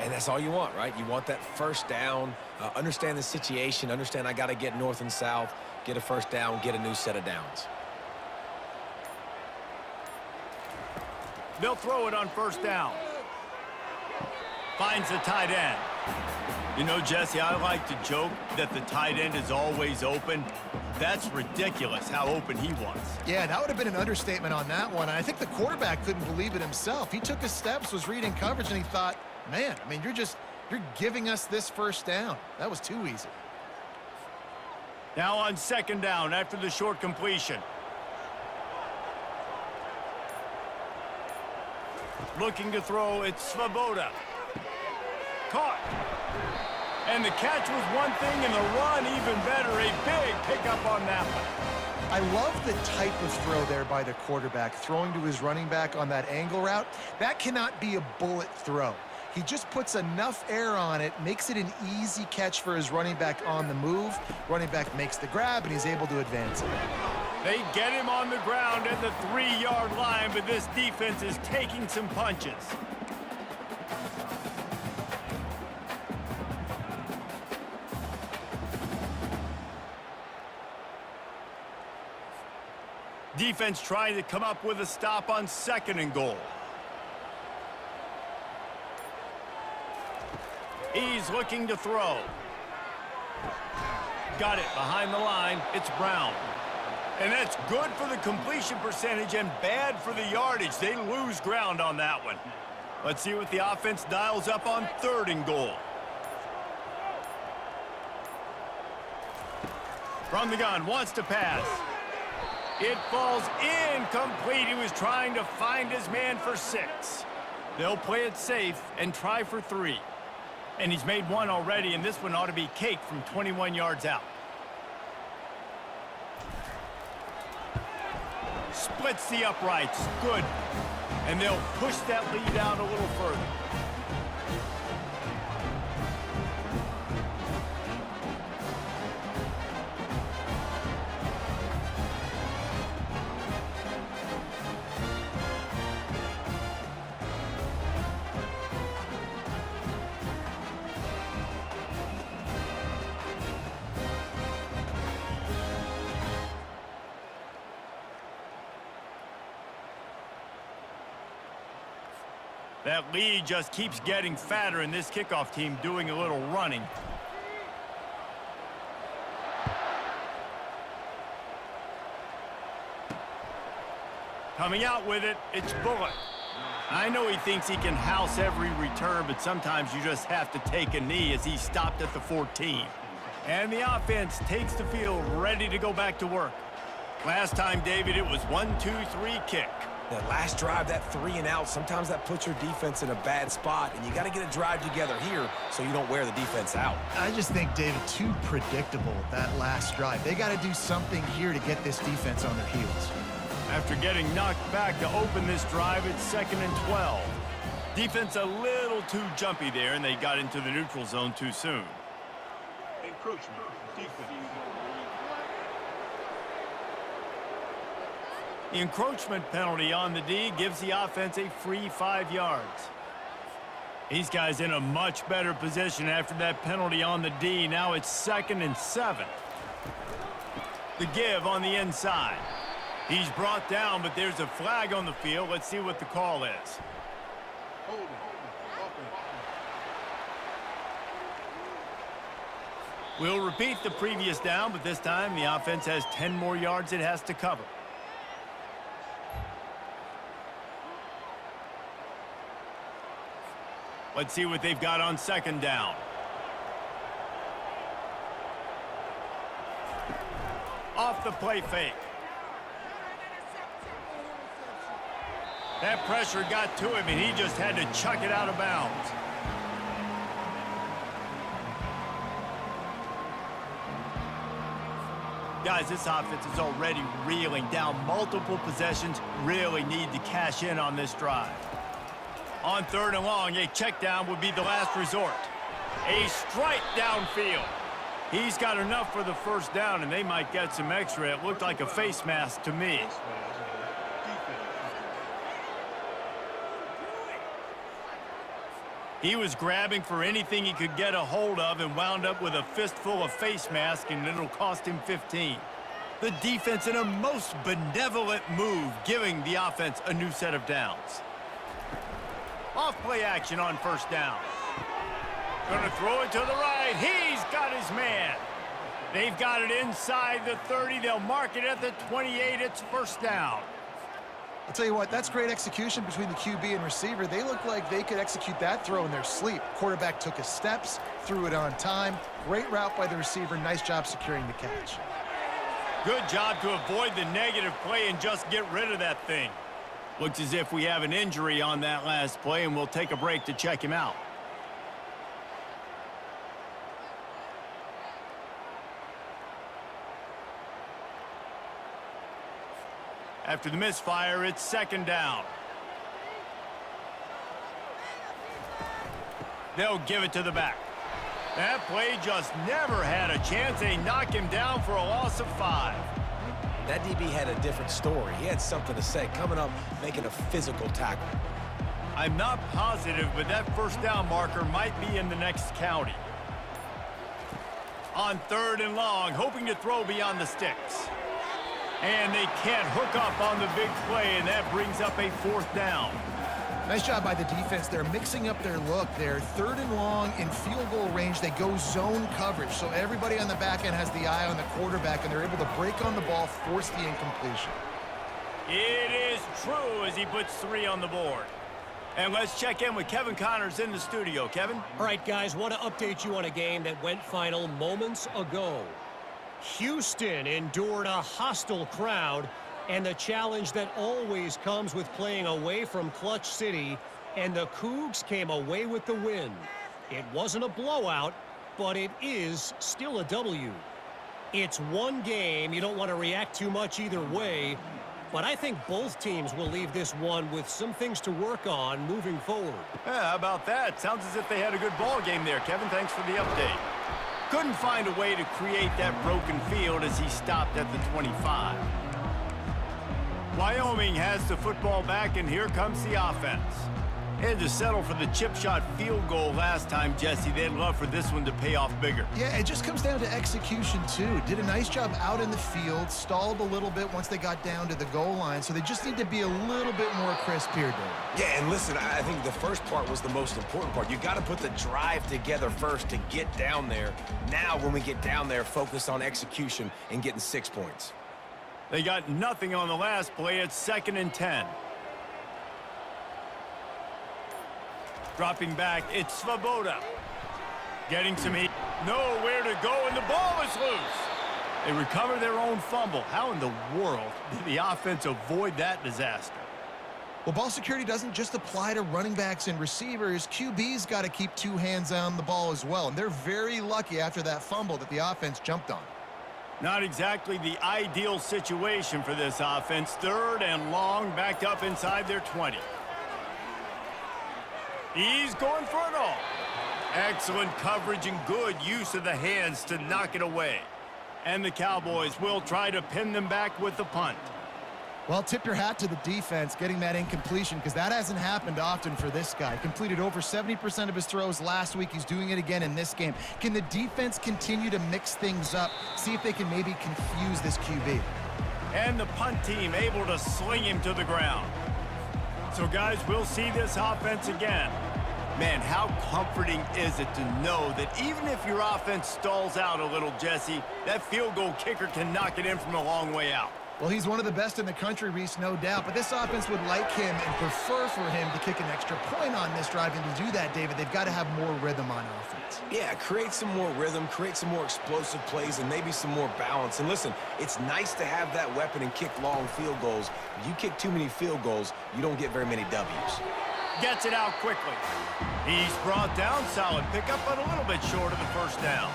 And that's all you want, right? You want that first down, understand the situation, understand I got to get north and south, get a first down, get a new set of downs. They'll throw it on first down. Finds the tight end. You know, Jesse, I like to joke that the tight end is always open. That's ridiculous how open he was. Yeah, that would have been an understatement on that one. I think the quarterback couldn't believe it himself. He took his steps, was reading coverage, and he thought, man, I mean, you're giving us this first down. That was too easy. Now on second down after the short completion. Looking to throw, it's Svoboda. Caught. And the catch was one thing, and the run even better. A big pickup on that one. I love the type of throw there by the quarterback, throwing to his running back on that angle route. That cannot be a bullet throw. He just puts enough air on it, makes it an easy catch for his running back on the move. Running back makes the grab, and he's able to advance it. They get him on the ground at the 3-yard line, but this defense is taking some punches. Defense trying to come up with a stop on 2nd and goal. He's looking to throw. Got it behind the line. It's Brown. And that's good for the completion percentage and bad for the yardage. They lose ground on that one. Let's see what the offense dials up on 3rd and goal. From the gun, wants to pass. It falls incomplete. He was trying to find his man for 6. They'll play it safe and try for 3. And he's made one already, and this one ought to be cake from 21 yards out. Splits the uprights. Good. And they'll push that lead out a little further. That lead just keeps getting fatter, and this kickoff team doing a little running. Coming out with it, it's Bullock. I know he thinks he can house every return, but sometimes you just have to take a knee as he stopped at the 14. And the offense takes the field ready to go back to work. Last time, David, it was 1-2-3 kick. That last drive, that 3 and out, sometimes that puts your defense in a bad spot, and you got to get a drive together here so you don't wear the defense out. I just think, David, too predictable, that last drive. They got to do something here to get this defense on their heels. After getting knocked back to open this drive, it's 2nd and 12. Defense a little too jumpy there, and they got into the neutral zone too soon. Encroachment. Defense. The encroachment penalty on the D gives the offense a free 5 yards. These guys in a much better position after that penalty on the D. Now it's 2nd and 7. The give on the inside. He's brought down, but there's a flag on the field. Let's see what the call is. Hold it. We'll repeat the previous down, but this time the offense has 10 more yards it has to cover. Let's see what they've got on 2nd down. Off the play fake. That pressure got to him, and he just had to chuck it out of bounds. Guys, this offense is already reeling down multiple possessions. Really need to cash in on this drive. On 3rd and long, a check down would be the last resort. A strike downfield. He's got enough for the 1st down, and they might get some extra. It looked like a face mask to me. He was grabbing for anything he could get a hold of and wound up with a fistful of face mask, and it'll cost him 15. The defense in a most benevolent move, giving the offense a new set of downs. Off play action on 1st down. Gonna throw it to the right. He's got his man. They've got it inside the 30. They'll mark it at the 28. It's 1st down. I'll tell you what, that's great execution between the QB and receiver. They look like they could execute that throw in their sleep. Quarterback took his steps, threw it on time. Great route by the receiver. Nice job securing the catch. Good job to avoid the negative play and just get rid of that thing. Looks as if we have an injury on that last play, and we'll take a break to check him out. After the misfire, it's 2nd down. They'll give it to the back. That play just never had a chance. They knock him down for a loss of 5. That DB had a different story. He had something to say, coming up, making a physical tackle. I'm not positive, but that 1st down marker might be in the next county. On 3rd and long, hoping to throw beyond the sticks. And they can't hook up on the big play, and that brings up a 4th down. Nice job by the defense. They're mixing up their look. They're 3rd and long in field goal range. They go zone coverage, so everybody on the back end has the eye on the quarterback, and they're able to break on the ball, force the incompletion. It is true as he puts 3 on the board. And let's check in with Kevin Connors in the studio. Kevin? All right, guys, want to update you on a game that went final moments ago. Houston endured a hostile crowd and the challenge that always comes with playing away from Clutch City, and the Cougs came away with the win. It wasn't a blowout, but it is still a W. It's one game. You don't want to react too much either way, but I think both teams will leave this one with some things to work on moving forward. Yeah, how about that? Sounds as if they had a good ball game there, Kevin. Thanks for the update. Couldn't find a way to create that broken field as he stopped at the 25. Wyoming has the football back, and here comes the offense. Had to settle for the chip shot field goal last time, Jesse. They'd love for this one to pay off bigger. Yeah, it just comes down to execution, too. Did a nice job out in the field, stalled a little bit once they got down to the goal line, so they just need to be a little bit more crisp here, David. Yeah, and listen, I think the first part was the most important part. You got to put the drive together first to get down there. Now, when we get down there, focus on execution and getting 6 points. They got nothing on the last play. It's 2nd and 10. Dropping back, it's Svoboda. Getting some heat. Nowhere to go, and the ball is loose. They recover their own fumble. How in the world did the offense avoid that disaster? Well, ball security doesn't just apply to running backs and receivers. QB's got to keep 2 hands on the ball as well, and they're very lucky after that fumble that the offense jumped on. Not exactly the ideal situation for this offense. 3rd and long, backed up inside their 20. He's going for it all. Excellent coverage and good use of the hands to knock it away. And the Cowboys will try to pin them back with the punt. Well, tip your hat to the defense getting that incompletion, because that hasn't happened often for this guy. Completed over 70% of his throws last week. He's doing it again in this game. Can the defense continue to mix things up, see if they can maybe confuse this QB? And the punt team able to sling him to the ground. So, guys, we'll see this offense again. Man, how comforting is it to know that even if your offense stalls out a little, Jesse, that field goal kicker can knock it in from a long way out. Well, he's one of the best in the country, Reese, no doubt. But this offense would like him and prefer for him to kick an extra point on this drive. And to do that, David, they've got to have more rhythm on offense. Yeah, create some more rhythm, create some more explosive plays, and maybe some more balance. And listen, it's nice to have that weapon and kick long field goals. If you kick too many field goals, you don't get very many W's. Gets it out quickly. He's brought down. Solid pickup, but a little bit short of the first down.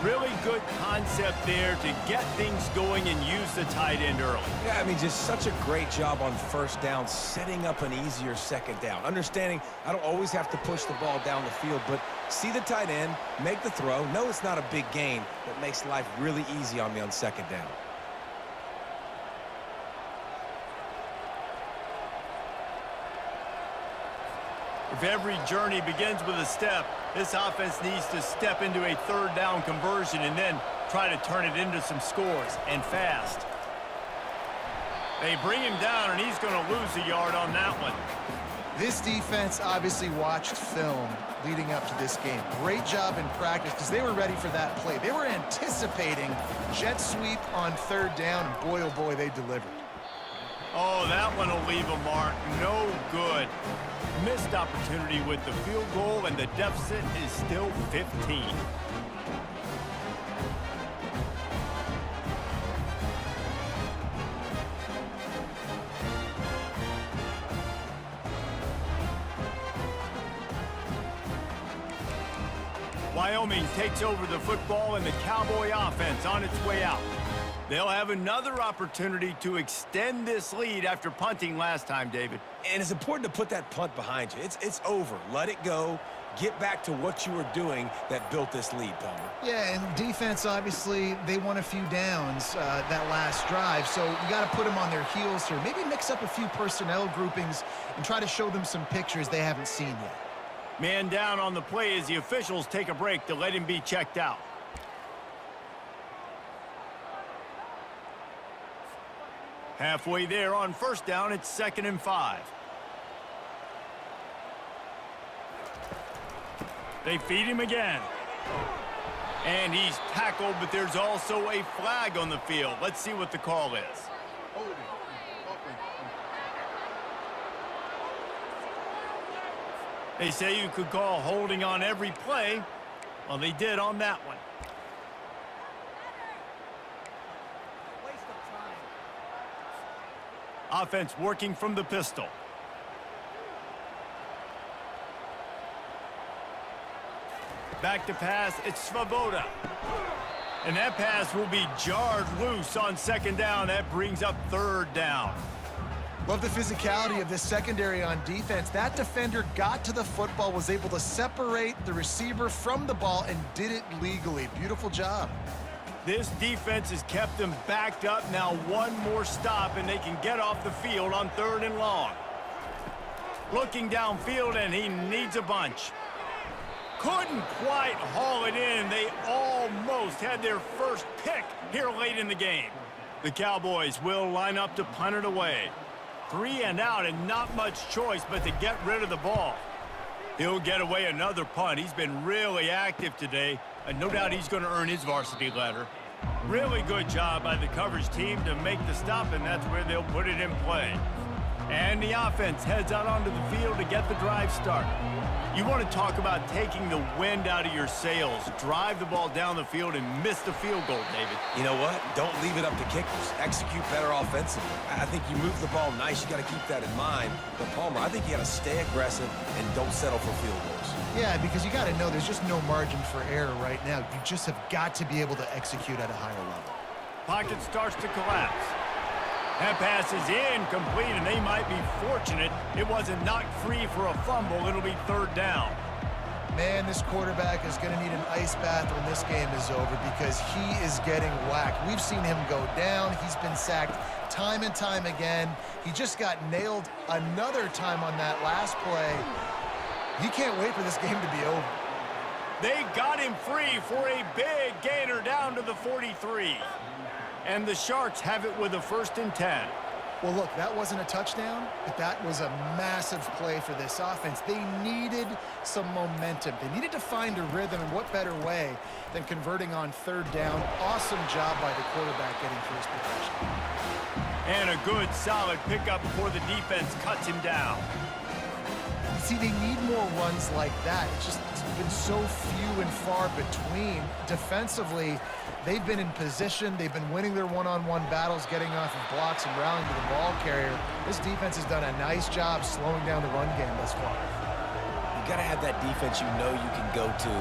Really good concept there to get things going and use the tight end early. Yeah, I mean, just such a great job on first down, setting up an easier second down. Understanding I don't always have to push the ball down the field, but see the tight end, make the throw. No, it's not a big gain, but makes life really easy on me on second down. If every journey begins with a step, this offense needs to step into a 3rd down conversion and then try to turn it into some scores, and fast. They bring him down, and he's going to lose a yard on that one. This defense obviously watched film leading up to this game. Great job in practice because they were ready for that play. They were anticipating jet sweep on 3rd down, and boy, oh boy, they delivered. Oh, that one will leave a mark. No good. Missed opportunity with the field goal, and the deficit is still 15. Wyoming takes over the football, and the Cowboy offense on its way out. They'll have another opportunity to extend this lead after punting last time, David. And it's important to put that punt behind you. It's over. Let it go. Get back to what you were doing that built this lead, Palmer. Yeah, and defense, obviously, they won a few downs that last drive, so you got to put them on their heels here. Maybe mix up a few personnel groupings and try to show them some pictures they haven't seen yet. Man down on the play as the officials take a break to let him be checked out. Halfway there on 1st down, it's 2nd and 5. They feed him again. And he's tackled, but there's also a flag on the field. Let's see what the call is. They say you could call holding on every play. Well, they did on that one. Offense working from the pistol. Back to pass, it's Svoboda. And that pass will be jarred loose on 2nd down. That brings up 3rd down. Love the physicality of this secondary on defense. That defender got to the football, was able to separate the receiver from the ball, and did it legally. Beautiful job. This defense has kept them backed up. Now one more stop, and they can get off the field on 3rd and long. Looking downfield, and he needs a bunch. Couldn't quite haul it in. They almost had their first pick here late in the game. The Cowboys will line up to punt it away. 3 and out, and not much choice but to get rid of the ball. He'll get away another punt. He's been really active today, and no doubt he's going to earn his varsity letter. Really good job by the coverage team to make the stop, and that's where they'll put it in play. And the offense heads out onto the field to get the drive started. You want to talk about taking the wind out of your sails. Drive the ball down the field and miss the field goal, David. You know what? Don't leave it up to kickers. Execute better offensively. I think you move the ball nice. You got to keep that in mind. But, Palmer, I think you got to stay aggressive and don't settle for field goals. Yeah, because you got to know there's just no margin for error right now. You just have got to be able to execute at a higher level. Pocket starts to collapse. That pass is incomplete, and they might be fortunate it wasn't knocked free for a fumble. It'll be 3rd down. Man, this quarterback is going to need an ice bath when this game is over because he is getting whacked. We've seen him go down. He's been sacked time and time again. He just got nailed another time on that last play. He can't wait for this game to be over. They got him free for a big gainer down to the 43. And the Sharks have it with a 1st and 10. Well, look, that wasn't a touchdown, but that was a massive play for this offense. They needed some momentum. They needed to find a rhythm, and what better way than converting on 3rd down. Awesome job by the quarterback getting first possession. And a good, solid pickup before the defense cuts him down. See, they need more runs like that. It's been so few and far between. Defensively, they've been in position. They've been winning their one-on-one battles, getting off of blocks and rallying to the ball carrier. This defense has done a nice job slowing down the run game thus far. You got to have that defense you know you can go to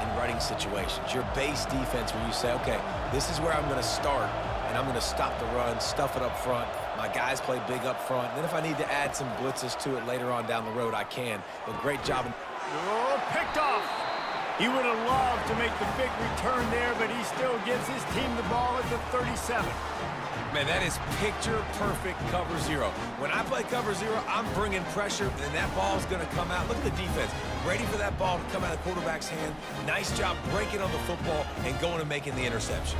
in running situations. Your base defense where you say, okay, this is where I'm going to start, and I'm going to stop the run, stuff it up front. My guys play big up front. And then if I need to add some blitzes to it later on down the road, I can. But great job. Oh, picked off. He would have loved to make the big return there, but he still gives his team the ball at the 37. Man, that is picture-perfect cover zero. When I play cover zero, I'm bringing pressure, and that ball's going to come out. Look at the defense. Ready for that ball to come out of the quarterback's hand. Nice job breaking on the football and going and making the interception.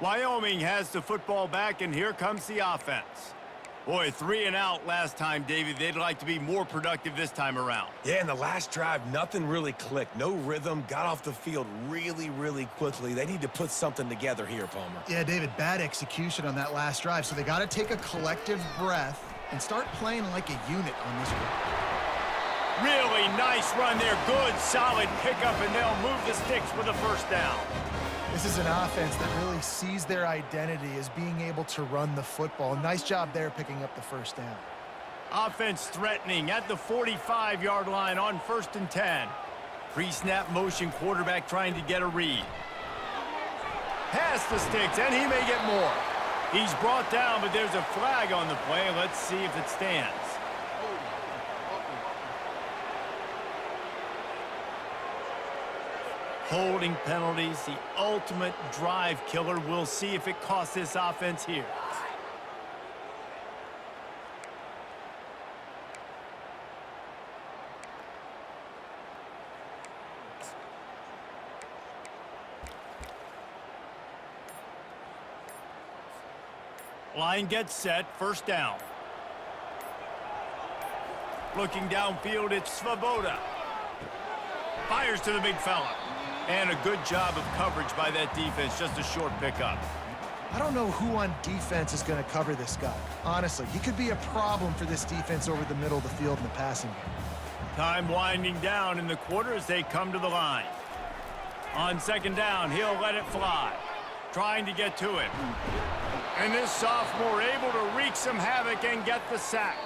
Wyoming has the football back, and here comes the offense. Boy, 3 and out last time, David. They'd like to be more productive this time around. Yeah, in the last drive, nothing really clicked. No rhythm, got off the field really, really quickly. They need to put something together here, Palmer. Yeah, David, bad execution on that last drive, so they got to take a collective breath and start playing like a unit on this one. Really nice run there. Good, solid pickup, and they'll move the sticks for the 1st down. This is an offense that really sees their identity as being able to run the football. Nice job there picking up the 1st down. Offense threatening at the 45-yard line on 1st and 10. Pre-snap motion, quarterback trying to get a read. Past the sticks, and he may get more. He's brought down, but there's a flag on the play. Let's see if it stands. Holding penalties, the ultimate drive killer. We'll see if it costs this offense here. Line gets set, 1st down. Looking downfield, it's Svoboda. Fires to the big fella. And a good job of coverage by that defense, just a short pickup. I don't know who on defense is going to cover this guy. Honestly, he could be a problem for this defense over the middle of the field in the passing game. Time winding down in the quarter as they come to the line. On 2nd down, he'll let it fly. Trying to get to it. And this sophomore able to wreak some havoc and get the sack.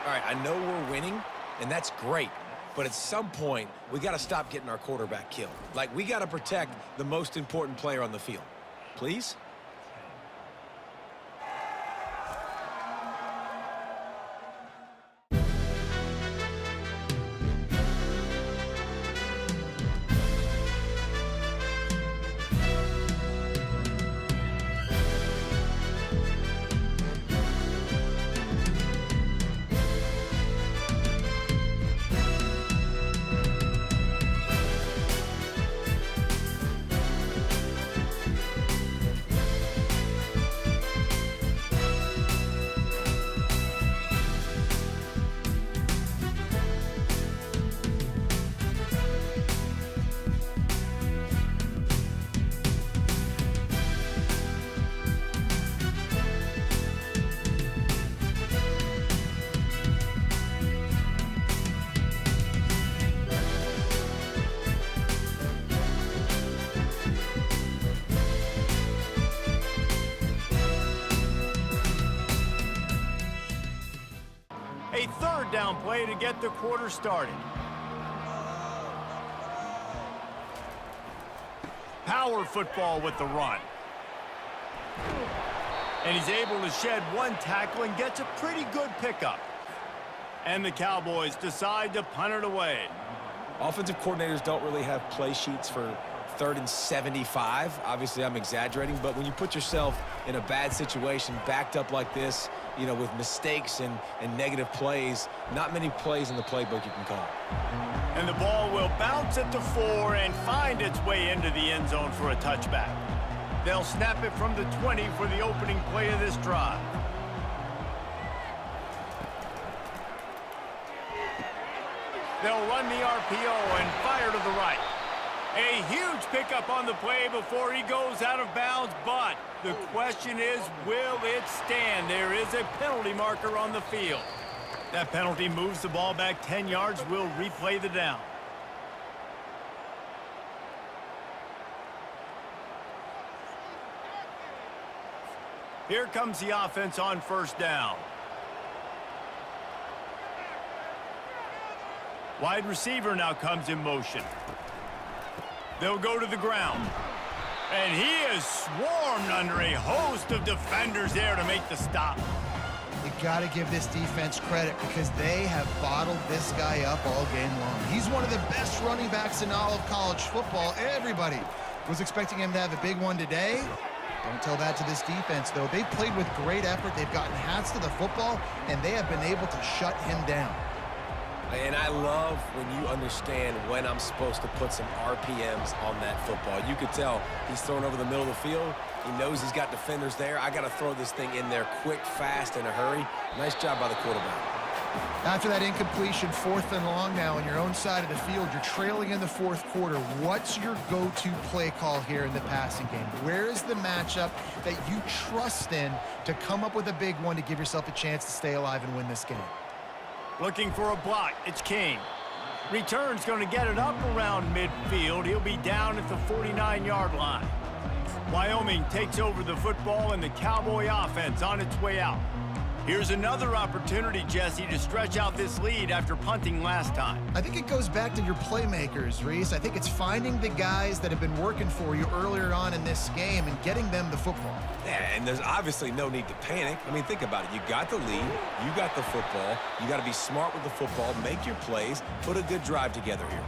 All right, I know we're winning, and that's great. But at some point, we got to stop getting our quarterback killed. Like, we got to protect the most important player on the field. Please? down play to get the quarter started. Power football with the run. And he's able to shed one tackle and gets a pretty good pickup. And the Cowboys decide to punt it away. Offensive coordinators don't really have play sheets for 3rd and 75. Obviously, I'm exaggerating, but when you put yourself in a bad situation, backed up like this, you know, with mistakes and negative plays, not many plays in the playbook you can call. And the ball will bounce at the 4 and find its way into the end zone for a touchback. They'll snap it from the 20 for the opening play of this drive. They'll run the RPO and fire to the right. A huge pickup on the play before he goes out of bounds, but the question is, will it stand? There is a penalty marker on the field. That penalty moves the ball back 10 yards. We'll replay the down. Here comes the offense on first down. Wide receiver now comes in motion. They'll go to the ground. And he is swarmed under a host of defenders there to make the stop. You got to give this defense credit because they have bottled this guy up all game long. He's one of the best running backs in all of college football. Everybody was expecting him to have a big one today. Don't tell that to this defense, though. They've played with great effort. They've gotten hats to the football, and they have been able to shut him down. And I love when you understand when I'm supposed to put some RPMs on that football. You could tell he's throwing over the middle of the field. He knows he's got defenders there. I got to throw this thing in there quick, fast, in a hurry. Nice job by the quarterback. After that incompletion, 4th and long now on your own side of the field, you're trailing in the 4th quarter. What's your go-to play call here in the passing game? Where is the matchup that you trust in to come up with a big one to give yourself a chance to stay alive and win this game? Looking for a block. It's King. Return's going to get it up around midfield. He'll be down at the 49-yard line. Wyoming takes over the football and the Cowboy offense on its way out. Here's another opportunity, Jesse, to stretch out this lead after punting last time. I think it goes back to your playmakers, Reese. I think it's finding the guys that have been working for you earlier on in this game and getting them the football. Yeah, and there's obviously no need to panic. I mean, think about it. You got the lead. You got the football. You got to be smart with the football, make your plays, put a good drive together here.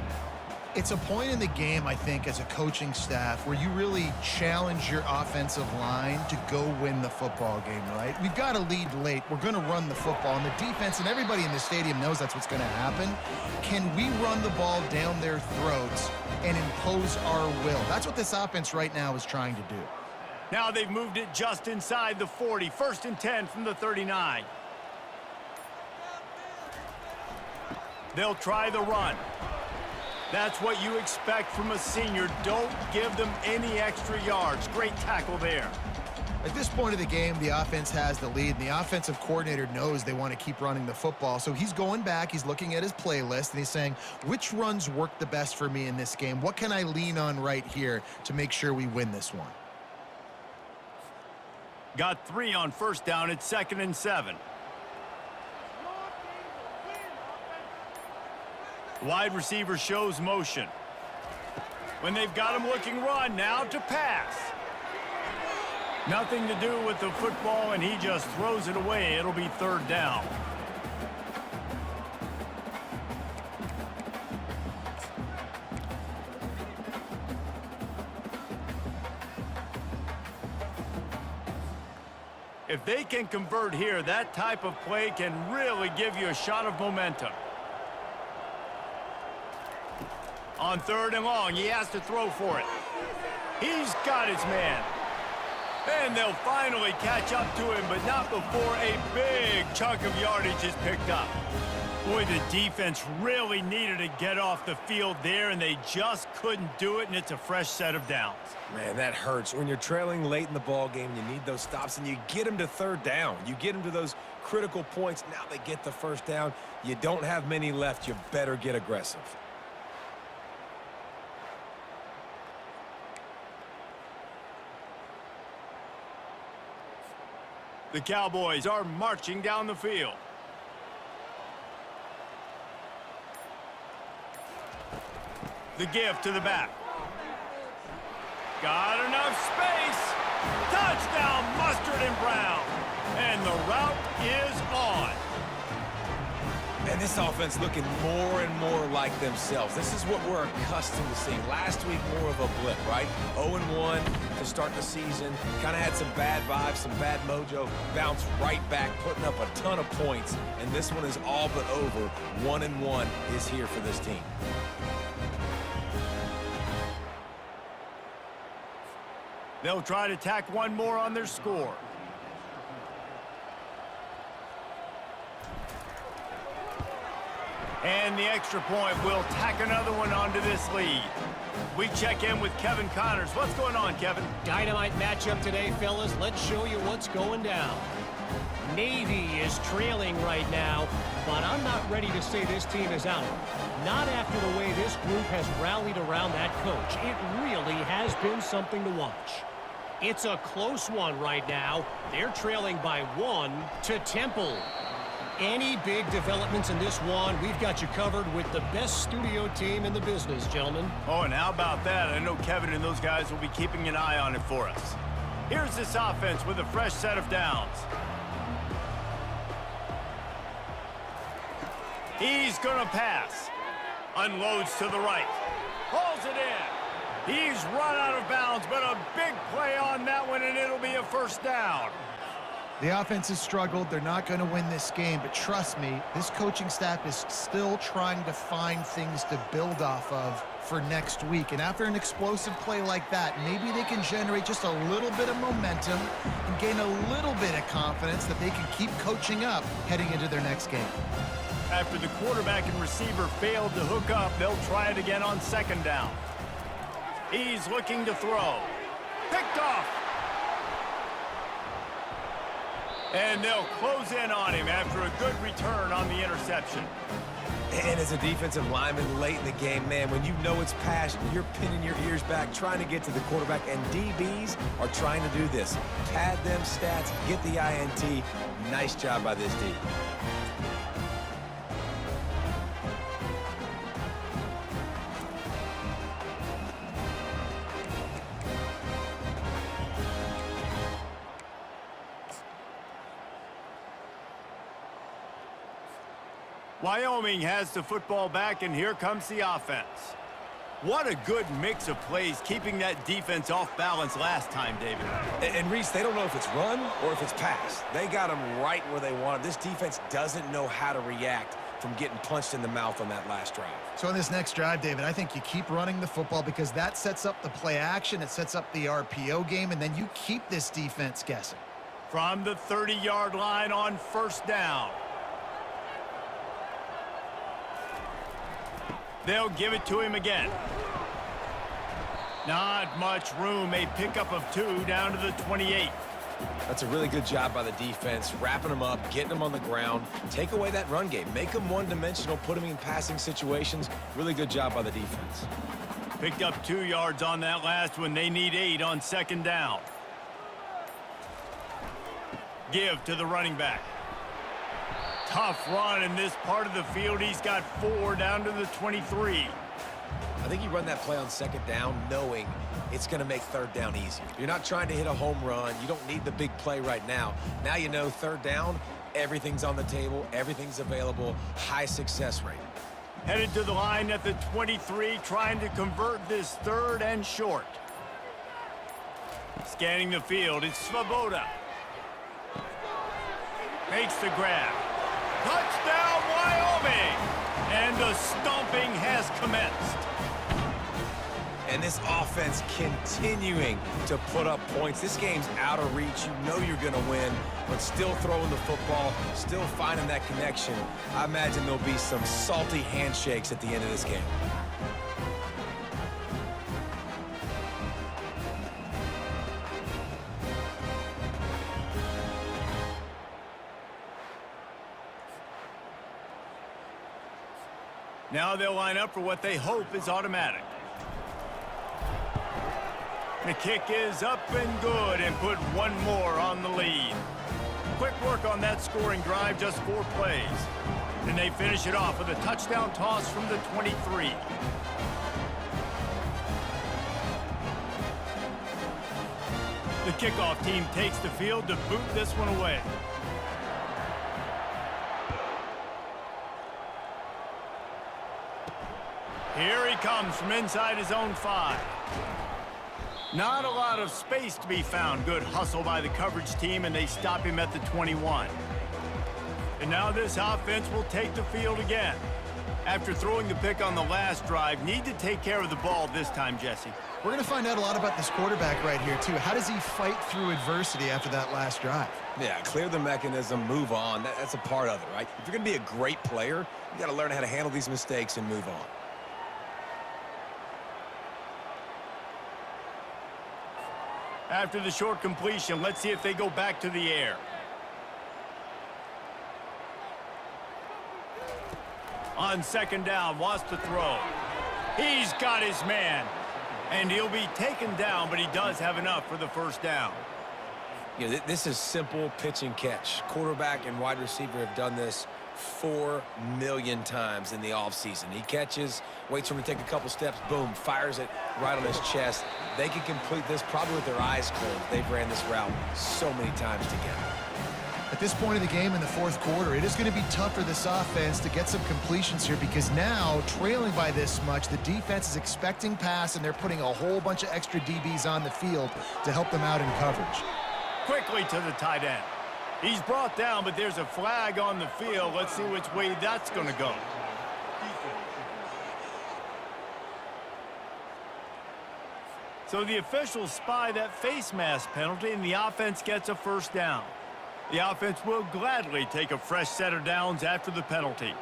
It's a point in the game, I think, as a coaching staff where you really challenge your offensive line to go win the football game, right? We've got a lead late. We're going to run the football, and the defense and everybody in the stadium knows that's what's going to happen. Can we run the ball down their throats and impose our will? That's what this offense right now is trying to do. Now they've moved it just inside the 40. 1st and 10 from the 39. They'll try the run. That's what you expect from a senior. Don't give them any extra yards. Great tackle there. At this point of the game, the offense has the lead, and the offensive coordinator knows they want to keep running the football. So he's going back, he's looking at his playlist, and he's saying, which runs work the best for me in this game? What can I lean on right here to make sure we win this one? Got 3 on first down. It's 2nd and 7. Wide receiver shows motion. When they've got him looking run, now to pass. Nothing to do with the football, and he just throws it away. It'll be 3rd down. If they can convert here, that type of play can really give you a shot of momentum. On 3rd and long, he has to throw for it. He's got his man. And they'll finally catch up to him, but not before a big chunk of yardage is picked up. Boy, the defense really needed to get off the field there, and they just couldn't do it, and it's a fresh set of downs. Man, that hurts. When you're trailing late in the ball game, you need those stops, and you get them to 3rd down. You get them to those critical points. Now they get the 1st down. You don't have many left. You better get aggressive. The Cowboys are marching down the field. The give to the back. Got enough space. Touchdown, Mustard and Brown. And the route is on. And this offense looking more and more like themselves. This is what we're accustomed to seeing. Last week, more of a blip, right? 0-1 to start the season. Kind of had some bad vibes, some bad mojo. Bounced right back, putting up a ton of points. And this one is all but over. 1-1 is here for this team. They'll try to tack one more on their score. And the extra point will tack another one onto this lead. We check in with Kevin Connors. What's going on, Kevin? Dynamite matchup today, fellas. Let's show you what's going down. Navy is trailing right now, but I'm not ready to say this team is out. Not after the way this group has rallied around that coach. It really has been something to watch. It's a close one right now. They're trailing by 1 to Temple. Any big developments in this one, we've got you covered with the best studio team in the business, gentlemen. Oh, and how about that? I know Kevin and those guys will be keeping an eye on it for us. Here's this offense with a fresh set of downs. He's gonna pass. Unloads to the right. Pulls it in. He's run out of bounds, but a big play on that one, and it'll be a first down. The offense has struggled. They're not going to win this game, but trust me, this coaching staff is still trying to find things to build off of for next week. And after an explosive play like that, maybe they can generate just a little bit of momentum and gain a little bit of confidence that they can keep coaching up heading into their next game. After the quarterback and receiver failed to hook up, they'll try it again on second down. He's looking to throw. Picked off. And they'll close in on him after a good return on the interception. And as a defensive lineman late in the game, man, when you know it's passion, you're pinning your ears back, trying to get to the quarterback, and DBs are trying to do this. Pad them stats, get the INT. Nice job by this D. Wyoming has the football back, and here comes the offense. What a good mix of plays, keeping that defense off balance last time, David. And Reese, they don't know if it's run or if it's pass. They got them right where they want them. This defense doesn't know how to react from getting punched in the mouth on that last drive. So on this next drive, David, I think you keep running the football because that sets up the play action, it sets up the RPO game, and then you keep this defense guessing. From the 30-yard line on first down. They'll give it to him again. Not much room. A pickup of 2 down to the 28. That's a really good job by the defense, wrapping them up, getting them on the ground. Take away that run game. Make them one-dimensional, put them in passing situations. Really good job by the defense. Picked up 2 yards on that last one. They need 8 on second down. Give to the running back. Tough run in this part of the field. He's got 4 down to the 23. I think you run that play on second down knowing it's going to make third down easier. You're not trying to hit a home run. You don't need the big play right now. Now you know third down, everything's on the table, everything's available, high success rate. Headed to the line at the 23, trying to convert this third and short. Scanning the field, it's Svoboda. Makes the grab. Touchdown, Wyoming! And the stomping has commenced. And this offense continuing to put up points. This game's out of reach. You know you're going to win, but still throwing the football, still finding that connection. I imagine there'll be some salty handshakes at the end of this game. Now they'll line up for what they hope is automatic. The kick is up and good, and put 1 more on the lead. Quick work on that scoring drive, just 4 plays. And they finish it off with a touchdown toss from the 23. The kickoff team takes the field to boot this one away. Here he comes from inside his own 5. Not a lot of space to be found. Good hustle by the coverage team, and they stop him at the 21. And now this offense will take the field again. After throwing the pick on the last drive, need to take care of the ball this time, Jesse. We're going to find out a lot about this quarterback right here, too. How does he fight through adversity after that last drive? Yeah, clear the mechanism, move on. That's a part of it, right? If you're going to be a great player, you got to learn how to handle these mistakes and move on. After the short completion, let's see if they go back to the air. On second down, wants to throw. He's got his man. And he'll be taken down, but he does have enough for the first down. You know, this is simple pitch and catch. Quarterback and wide receiver have done this 4 million times in the offseason. He catches, waits for him to take a couple steps, boom, fires it right on his chest. They can complete this probably with their eyes closed. They've ran this route so many times together. At this point of the game in the fourth quarter, it is going to be tough for this offense to get some completions here because now, trailing by this much, the defense is expecting pass, and they're putting a whole bunch of extra DBs on the field to help them out in coverage. Quickly to the tight end. He's brought down, but there's a flag on the field. Let's see which way that's going to go. So the officials spy that face mask penalty, and the offense gets a first down. The offense will gladly take a fresh set of downs after the penalty.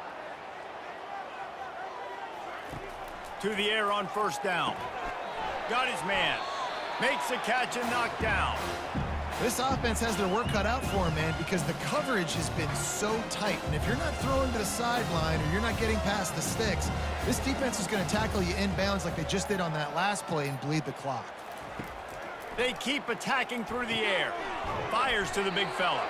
To the air on first down. Got his man. Makes a catch and knocked down. This offense has their work cut out for them, man, because the coverage has been so tight. And if you're not throwing to the sideline or you're not getting past the sticks, this defense is going to tackle you inbounds like they just did on that last play and bleed the clock. They keep attacking through the air. Fires to the big fella.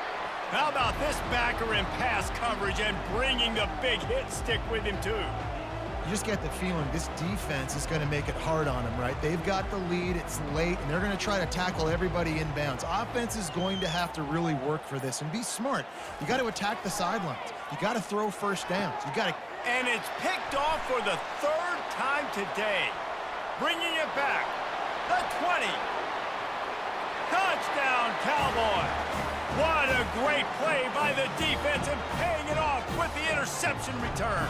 How about this backer in pass coverage and bringing the big hit stick with him, too? You just get the feeling this defense is going to make it hard on them, right? They've got the lead, it's late, and they're going to try to tackle everybody inbounds. Offense is going to have to really work for this and be smart. You got to attack the sidelines. You got to throw first downs. You got to... And it's picked off for the 3rd time today. Bringing it back. The 20. Touchdown, Cowboys. What a great play by the defense and paying it off with the interception return.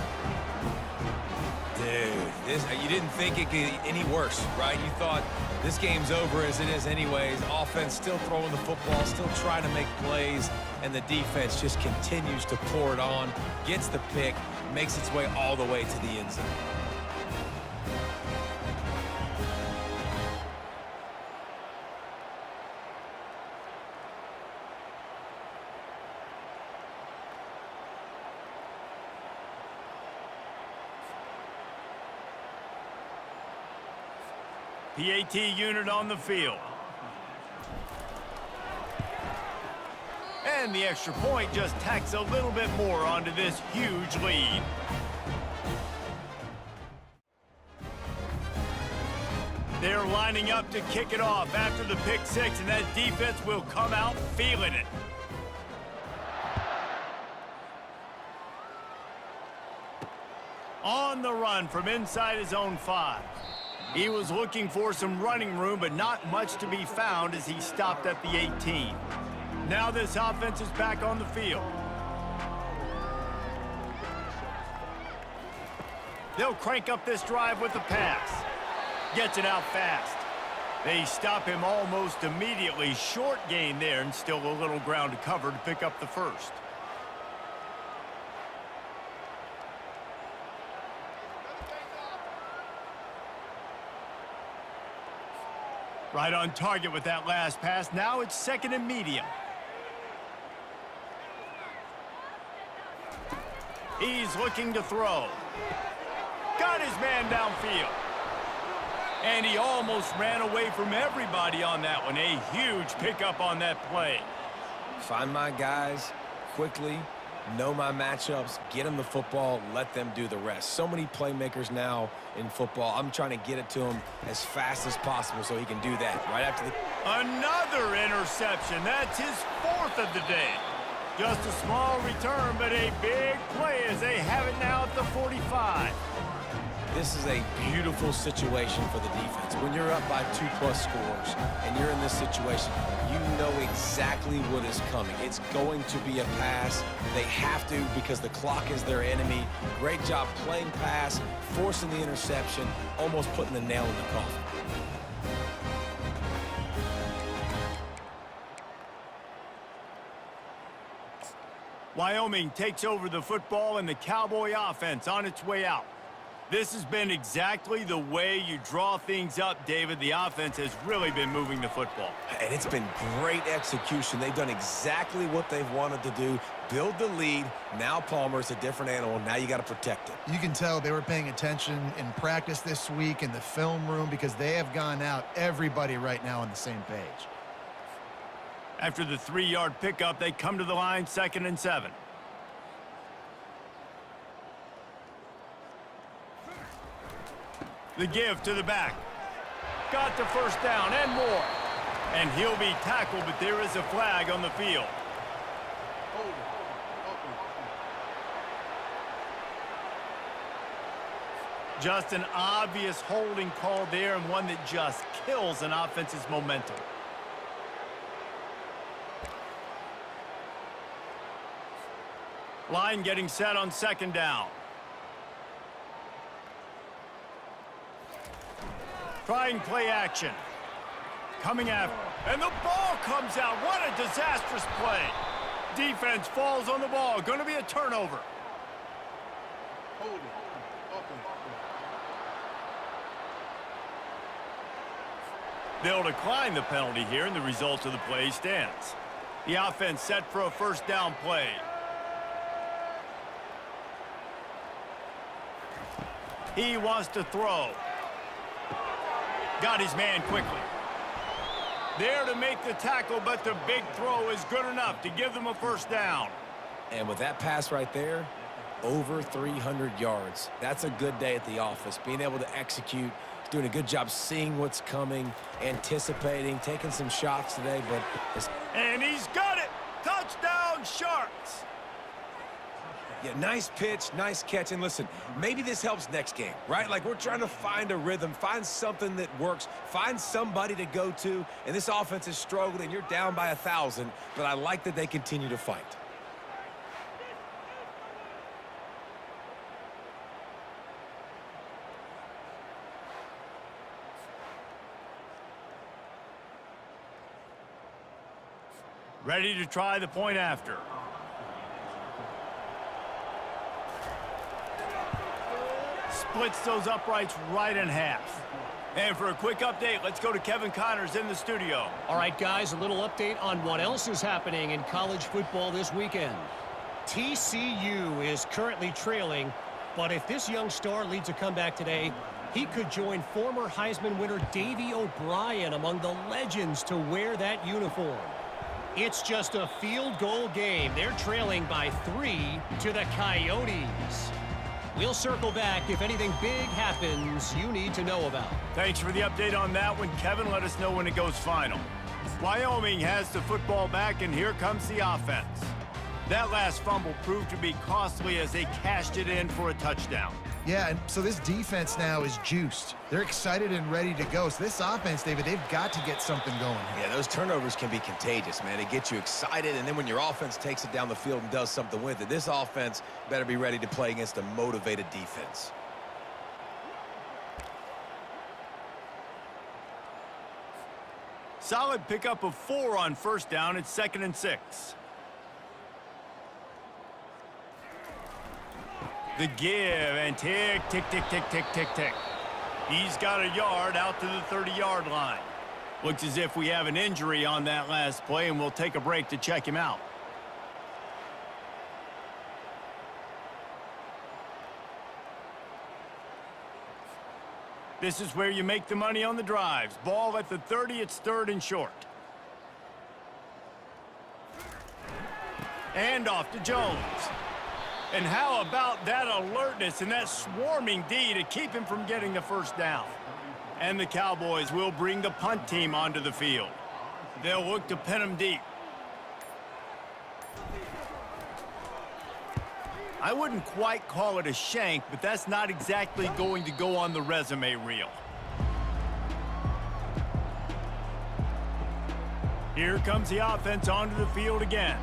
Dude, you didn't think it could get any worse, right? You thought this game's over as it is anyways. Offense still throwing the football, still trying to make plays, and the defense just continues to pour it on, gets the pick, makes its way all the way to the end zone. PAT unit on the field. And the extra point just tacks a little bit more onto this huge lead. They're lining up to kick it off after the pick six, and that defense will come out feeling it. On the run from inside his own 5. He was looking for some running room, but not much to be found as he stopped at the 18. Now this offense is back on the field. They'll crank up this drive with the pass. Gets it out fast. They stop him almost immediately. Short gain there, and still a little ground to cover to pick up the first. Right on target with that last pass. Now it's 2nd and medium. He's looking to throw. Got his man downfield. And he almost ran away from everybody on that one. A huge pickup on that play. Find my guys quickly, know my matchups, get them the football, let them do the rest. So many playmakers now in football. I'm trying to get it to him as fast as possible so he can do that right after the... Another interception. That's his 4th of the day. Just a small return, but a big play as they have it now at the 45. This is a beautiful situation for the defense. When you're up by 2+ scores and you're in this situation, you know exactly what is coming. It's going to be a pass. They have to because the clock is their enemy. Great job playing pass, forcing the interception, almost putting the nail in the coffin. Wyoming takes over the football and the Cowboy offense on its way out. This has been exactly the way you draw things up, David. The offense has really been moving the football. And it's been great execution. They've done exactly what they've wanted to do. Build the lead. Now Palmer's a different animal. Now you got to protect it. You can tell they were paying attention in practice this week in the film room because they have gone out, everybody right now on the same page. After the 3-yard pickup, they come to the line 2nd and 7. The give to the back. Got the first down and more. And he'll be tackled, but there is a flag on the field. Just an obvious holding call there and one that just kills an offense's momentum. Line getting set on 2nd down. Trying play action. Coming after. And the ball comes out. What a disastrous play. Defense falls on the ball. Going to be a turnover. They'll decline the penalty here, and the result of the play stands. The offense set for a 1st down play. He wants to throw. Got his man quickly. There to make the tackle, but the big throw is good enough to give them a 1st down. And with that pass right there, over 300 yards. That's a good day at the office. Being able to execute, doing a good job seeing what's coming, anticipating, taking some shots today. And he's got it! Touchdown, Sharks! Yeah, nice pitch, nice catch. And listen, maybe this helps next game, right? Like we're trying to find a rhythm, find something that works, find somebody to go to. And this offense is struggling. You're down by 1,000, but I like that they continue to fight. Ready to try the point after. Splits those uprights right in half. And for a quick update, let's go to Kevin Connors in the studio. All right, guys, a little update on what else is happening in college football this weekend. TCU is currently trailing, but if this young star leads a comeback today, he could join former Heisman winner Davey O'Brien among the legends to wear that uniform. It's just a field goal game. They're trailing by 3 to the Coyotes. We'll circle back if anything big happens you need to know about. Thanks for the update on that one, Kevin. Let us know when it goes final. Wyoming has the football back, and here comes the offense. That last fumble proved to be costly as they cashed it in for a touchdown. Yeah, and so this defense now is juiced. They're excited and ready to go. So this offense, David, they've got to get something going here. Yeah, those turnovers can be contagious, man. They get you excited, and then when your offense takes it down the field and does something with it, this offense better be ready to play against a motivated defense. Solid pickup of 4 on 1st down. It's 2nd and 6. The give, and tick, tick, tick, tick, tick, tick, tick. He's got a yard out to the 30-yard line. Looks as if we have an injury on that last play, and we'll take a break to check him out. This is where you make the money on the drives. Ball at the 30, it's 3rd and short. And off to Jones. And how about that alertness and that swarming D to keep him from getting the first down? And the Cowboys will bring the punt team onto the field. They'll look to pin him deep. I wouldn't quite call it a shank, but that's not exactly going to go on the resume reel. Here comes the offense onto the field again.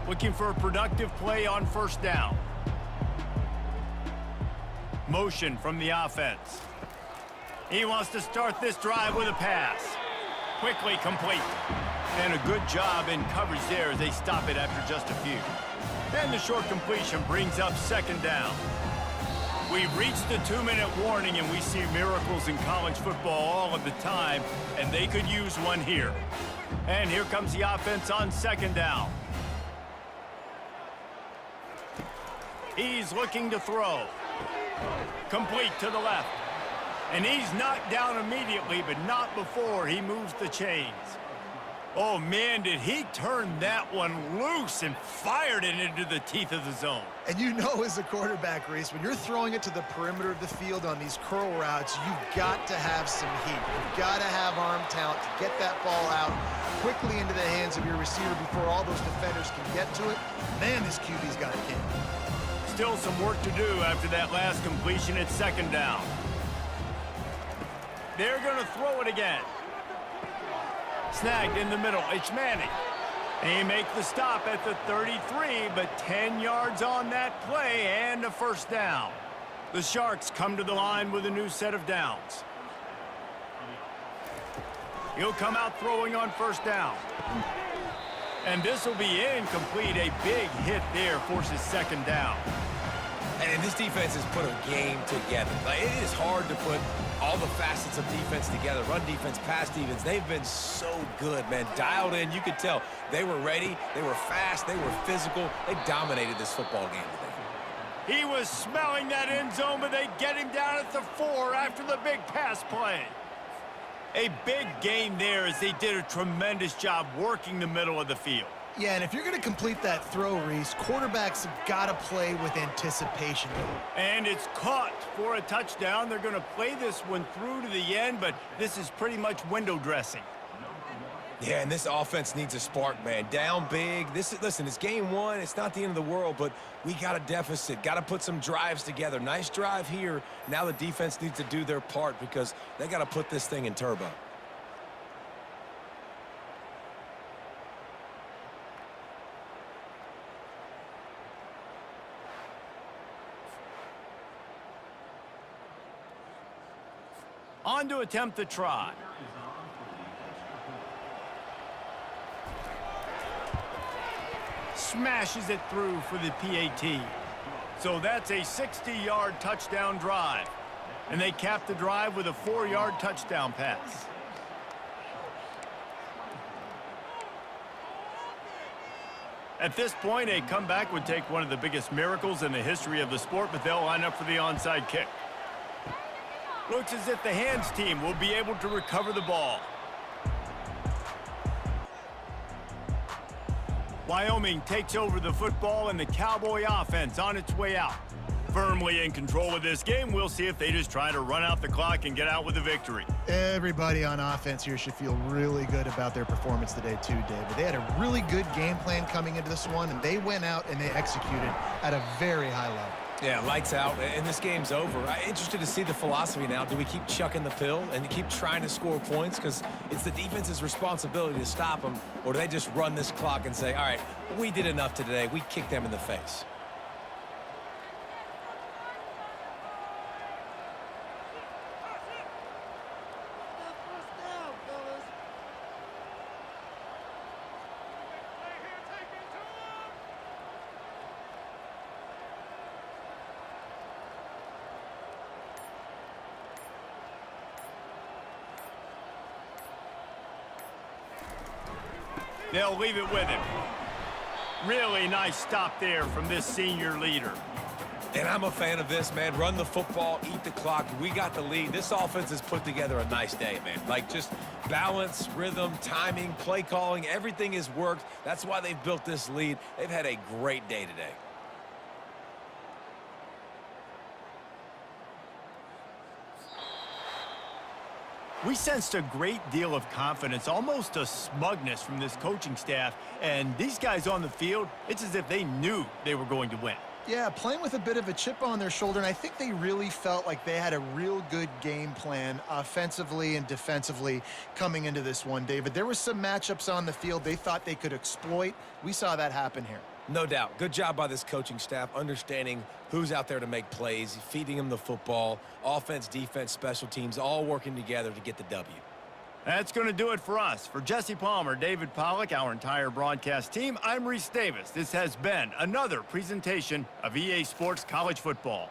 Looking for a productive play on first down. Motion from the offense. He wants to start this drive with a pass. Quickly complete. And a good job in coverage there as they stop it after just a few. And the short completion brings up second down. We've reached the 2-minute warning, and we see miracles in college football all of the time, and they could use one here. And here comes the offense on second down. He's looking to throw. Complete to the left. And he's knocked down immediately, but not before he moves the chains. Oh, man, did he turn that one loose and fired it into the teeth of the zone. And you know, as a quarterback, Reese, when you're throwing it to the perimeter of the field on these curl routes, you've got to have some heat. You've got to have arm talent to get that ball out quickly into the hands of your receiver before all those defenders can get to it. Man, this QB's got a kick. Still some work to do after that last completion at second down. They're going to throw it again. Snagged in the middle. It's Manning. They make the stop at the 33, but 10 yards on that play and a first down. The Sharks come to the line with a new set of downs. He'll come out throwing on first down. And this will be incomplete. A big hit there forces second down. And this defense has put a game together. Like, it is hard to put all the facets of defense together. Run defense, pass defense. They've been so good, man. Dialed in. You could tell they were ready. They were fast. They were physical. They dominated this football game today. He was smelling that end zone, but they get him down at the 4 after the big pass play. A big gain there as they did a tremendous job working the middle of the field. Yeah, and if you're going to complete that throw, Reese, quarterbacks have got to play with anticipation. And it's caught for a touchdown. They're going to play this one through to the end, but this is pretty much window dressing. Yeah, and this offense needs a spark, man. Down big. Listen, it's game one. It's not the end of the world, but we got a deficit. Got to put some drives together. Nice drive here. Now the defense needs to do their part because they got to put this thing in turbo. On to attempt the try. Smashes it through for the PAT. So that's a 60-yard touchdown drive. And they cap the drive with a 4-yard touchdown pass. At this point, a comeback would take one of the biggest miracles in the history of the sport, but they'll line up for the onside kick. Looks as if the hands team will be able to recover the ball. Wyoming takes over the football and the Cowboy offense on its way out. Firmly in control of this game, we'll see if they just try to run out the clock and get out with a victory. Everybody on offense here should feel really good about their performance today too, David. They had a really good game plan coming into this one, and they went out and they executed at a very high level. Yeah, lights out, and this game's over. I'm interested to see the philosophy now. Do we keep chucking the pill and keep trying to score points? Because it's the defense's responsibility to stop them, or do they just run this clock and say, all right, we did enough today. We kicked them in the face. They'll leave it with him. Really nice stop there from this senior leader. And I'm a fan of this, man. Run the football, eat the clock. We got the lead. This offense has put together a nice day, man. Like, just balance, rhythm, timing, play calling, everything has worked. That's why they've built this lead. They've had a great day today. We sensed a great deal of confidence, almost a smugness from this coaching staff. And these guys on the field, it's as if they knew they were going to win. Yeah, playing with a bit of a chip on their shoulder, and I think they really felt like they had a real good game plan offensively and defensively coming into this one, David. There were some matchups on the field they thought they could exploit. We saw that happen here. No doubt. Good job by this coaching staff, understanding who's out there to make plays, feeding them the football, offense, defense, special teams, all working together to get the W. That's going to do it for us. For Jesse Palmer, David Pollack, our entire broadcast team, I'm Reese Davis. This has been another presentation of EA Sports College Football.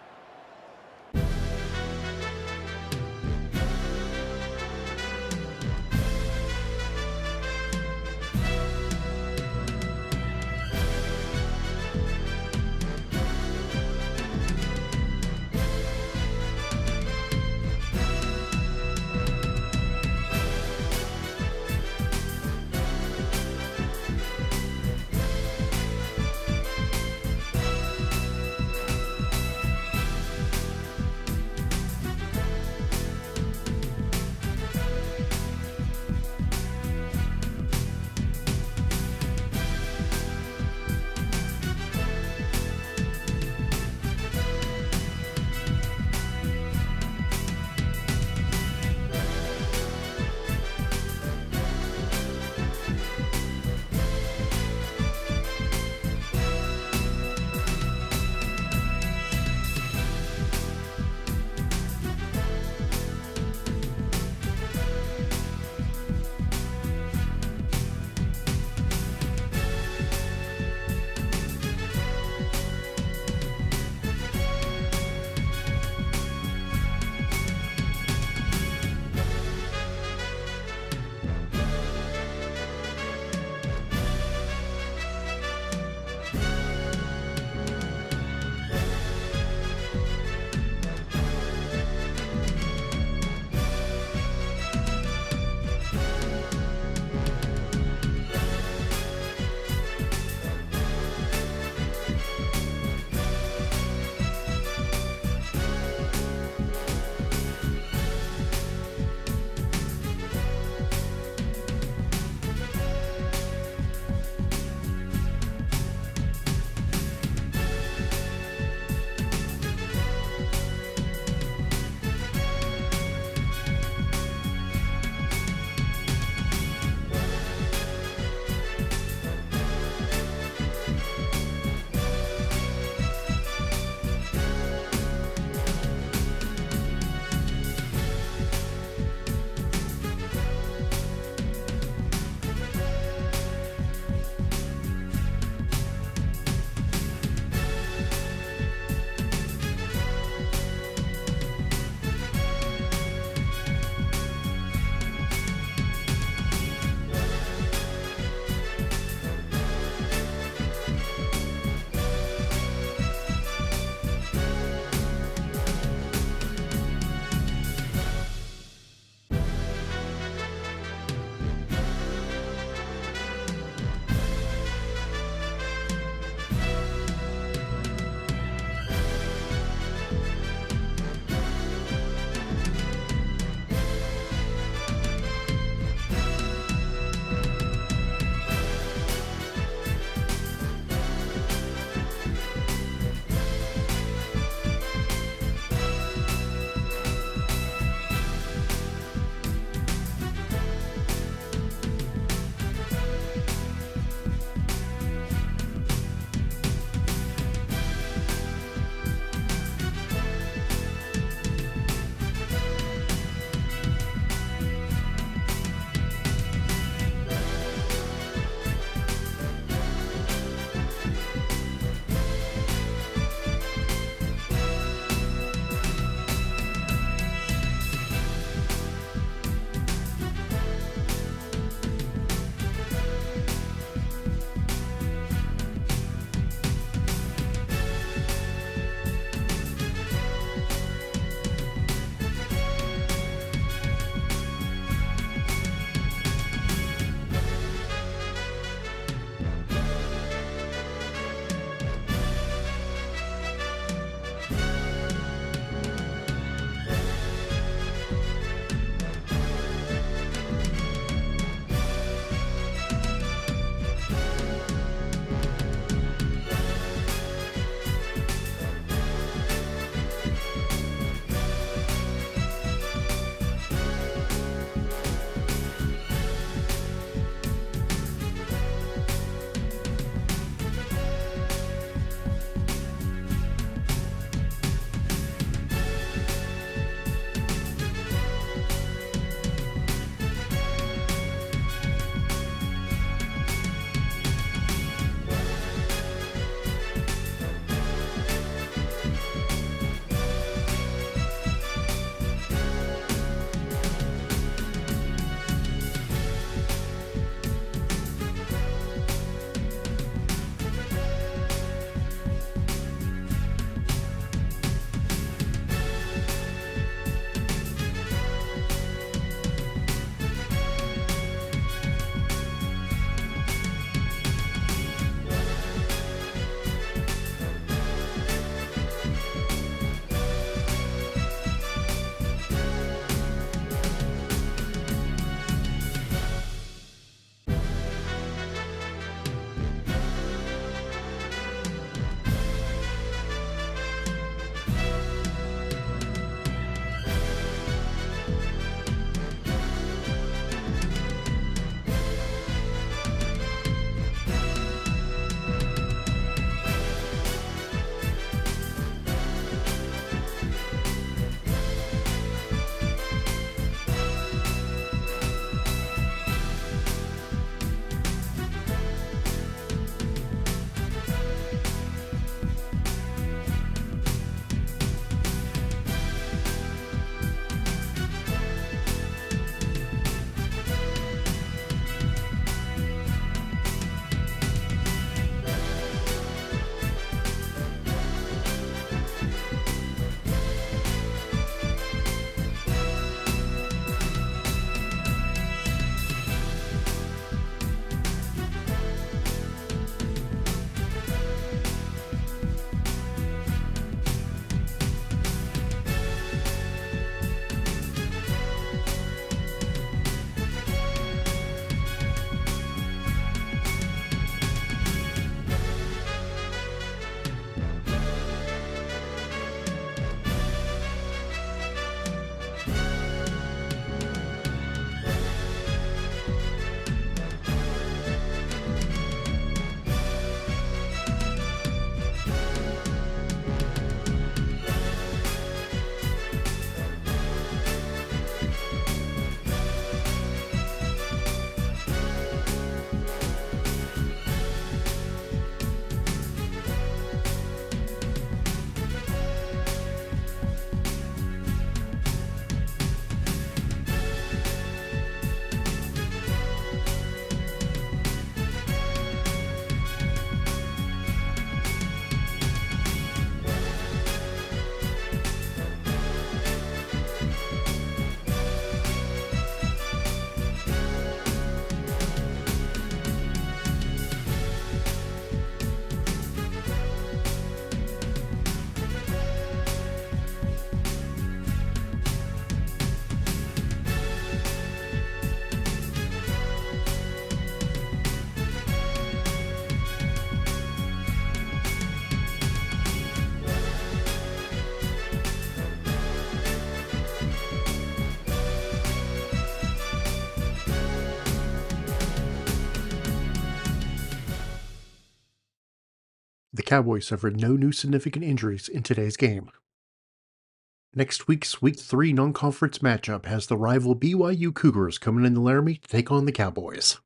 The Cowboys suffered no new significant injuries in today's game. Next week's Week 3 non-conference matchup has the rival BYU Cougars coming into Laramie to take on the Cowboys.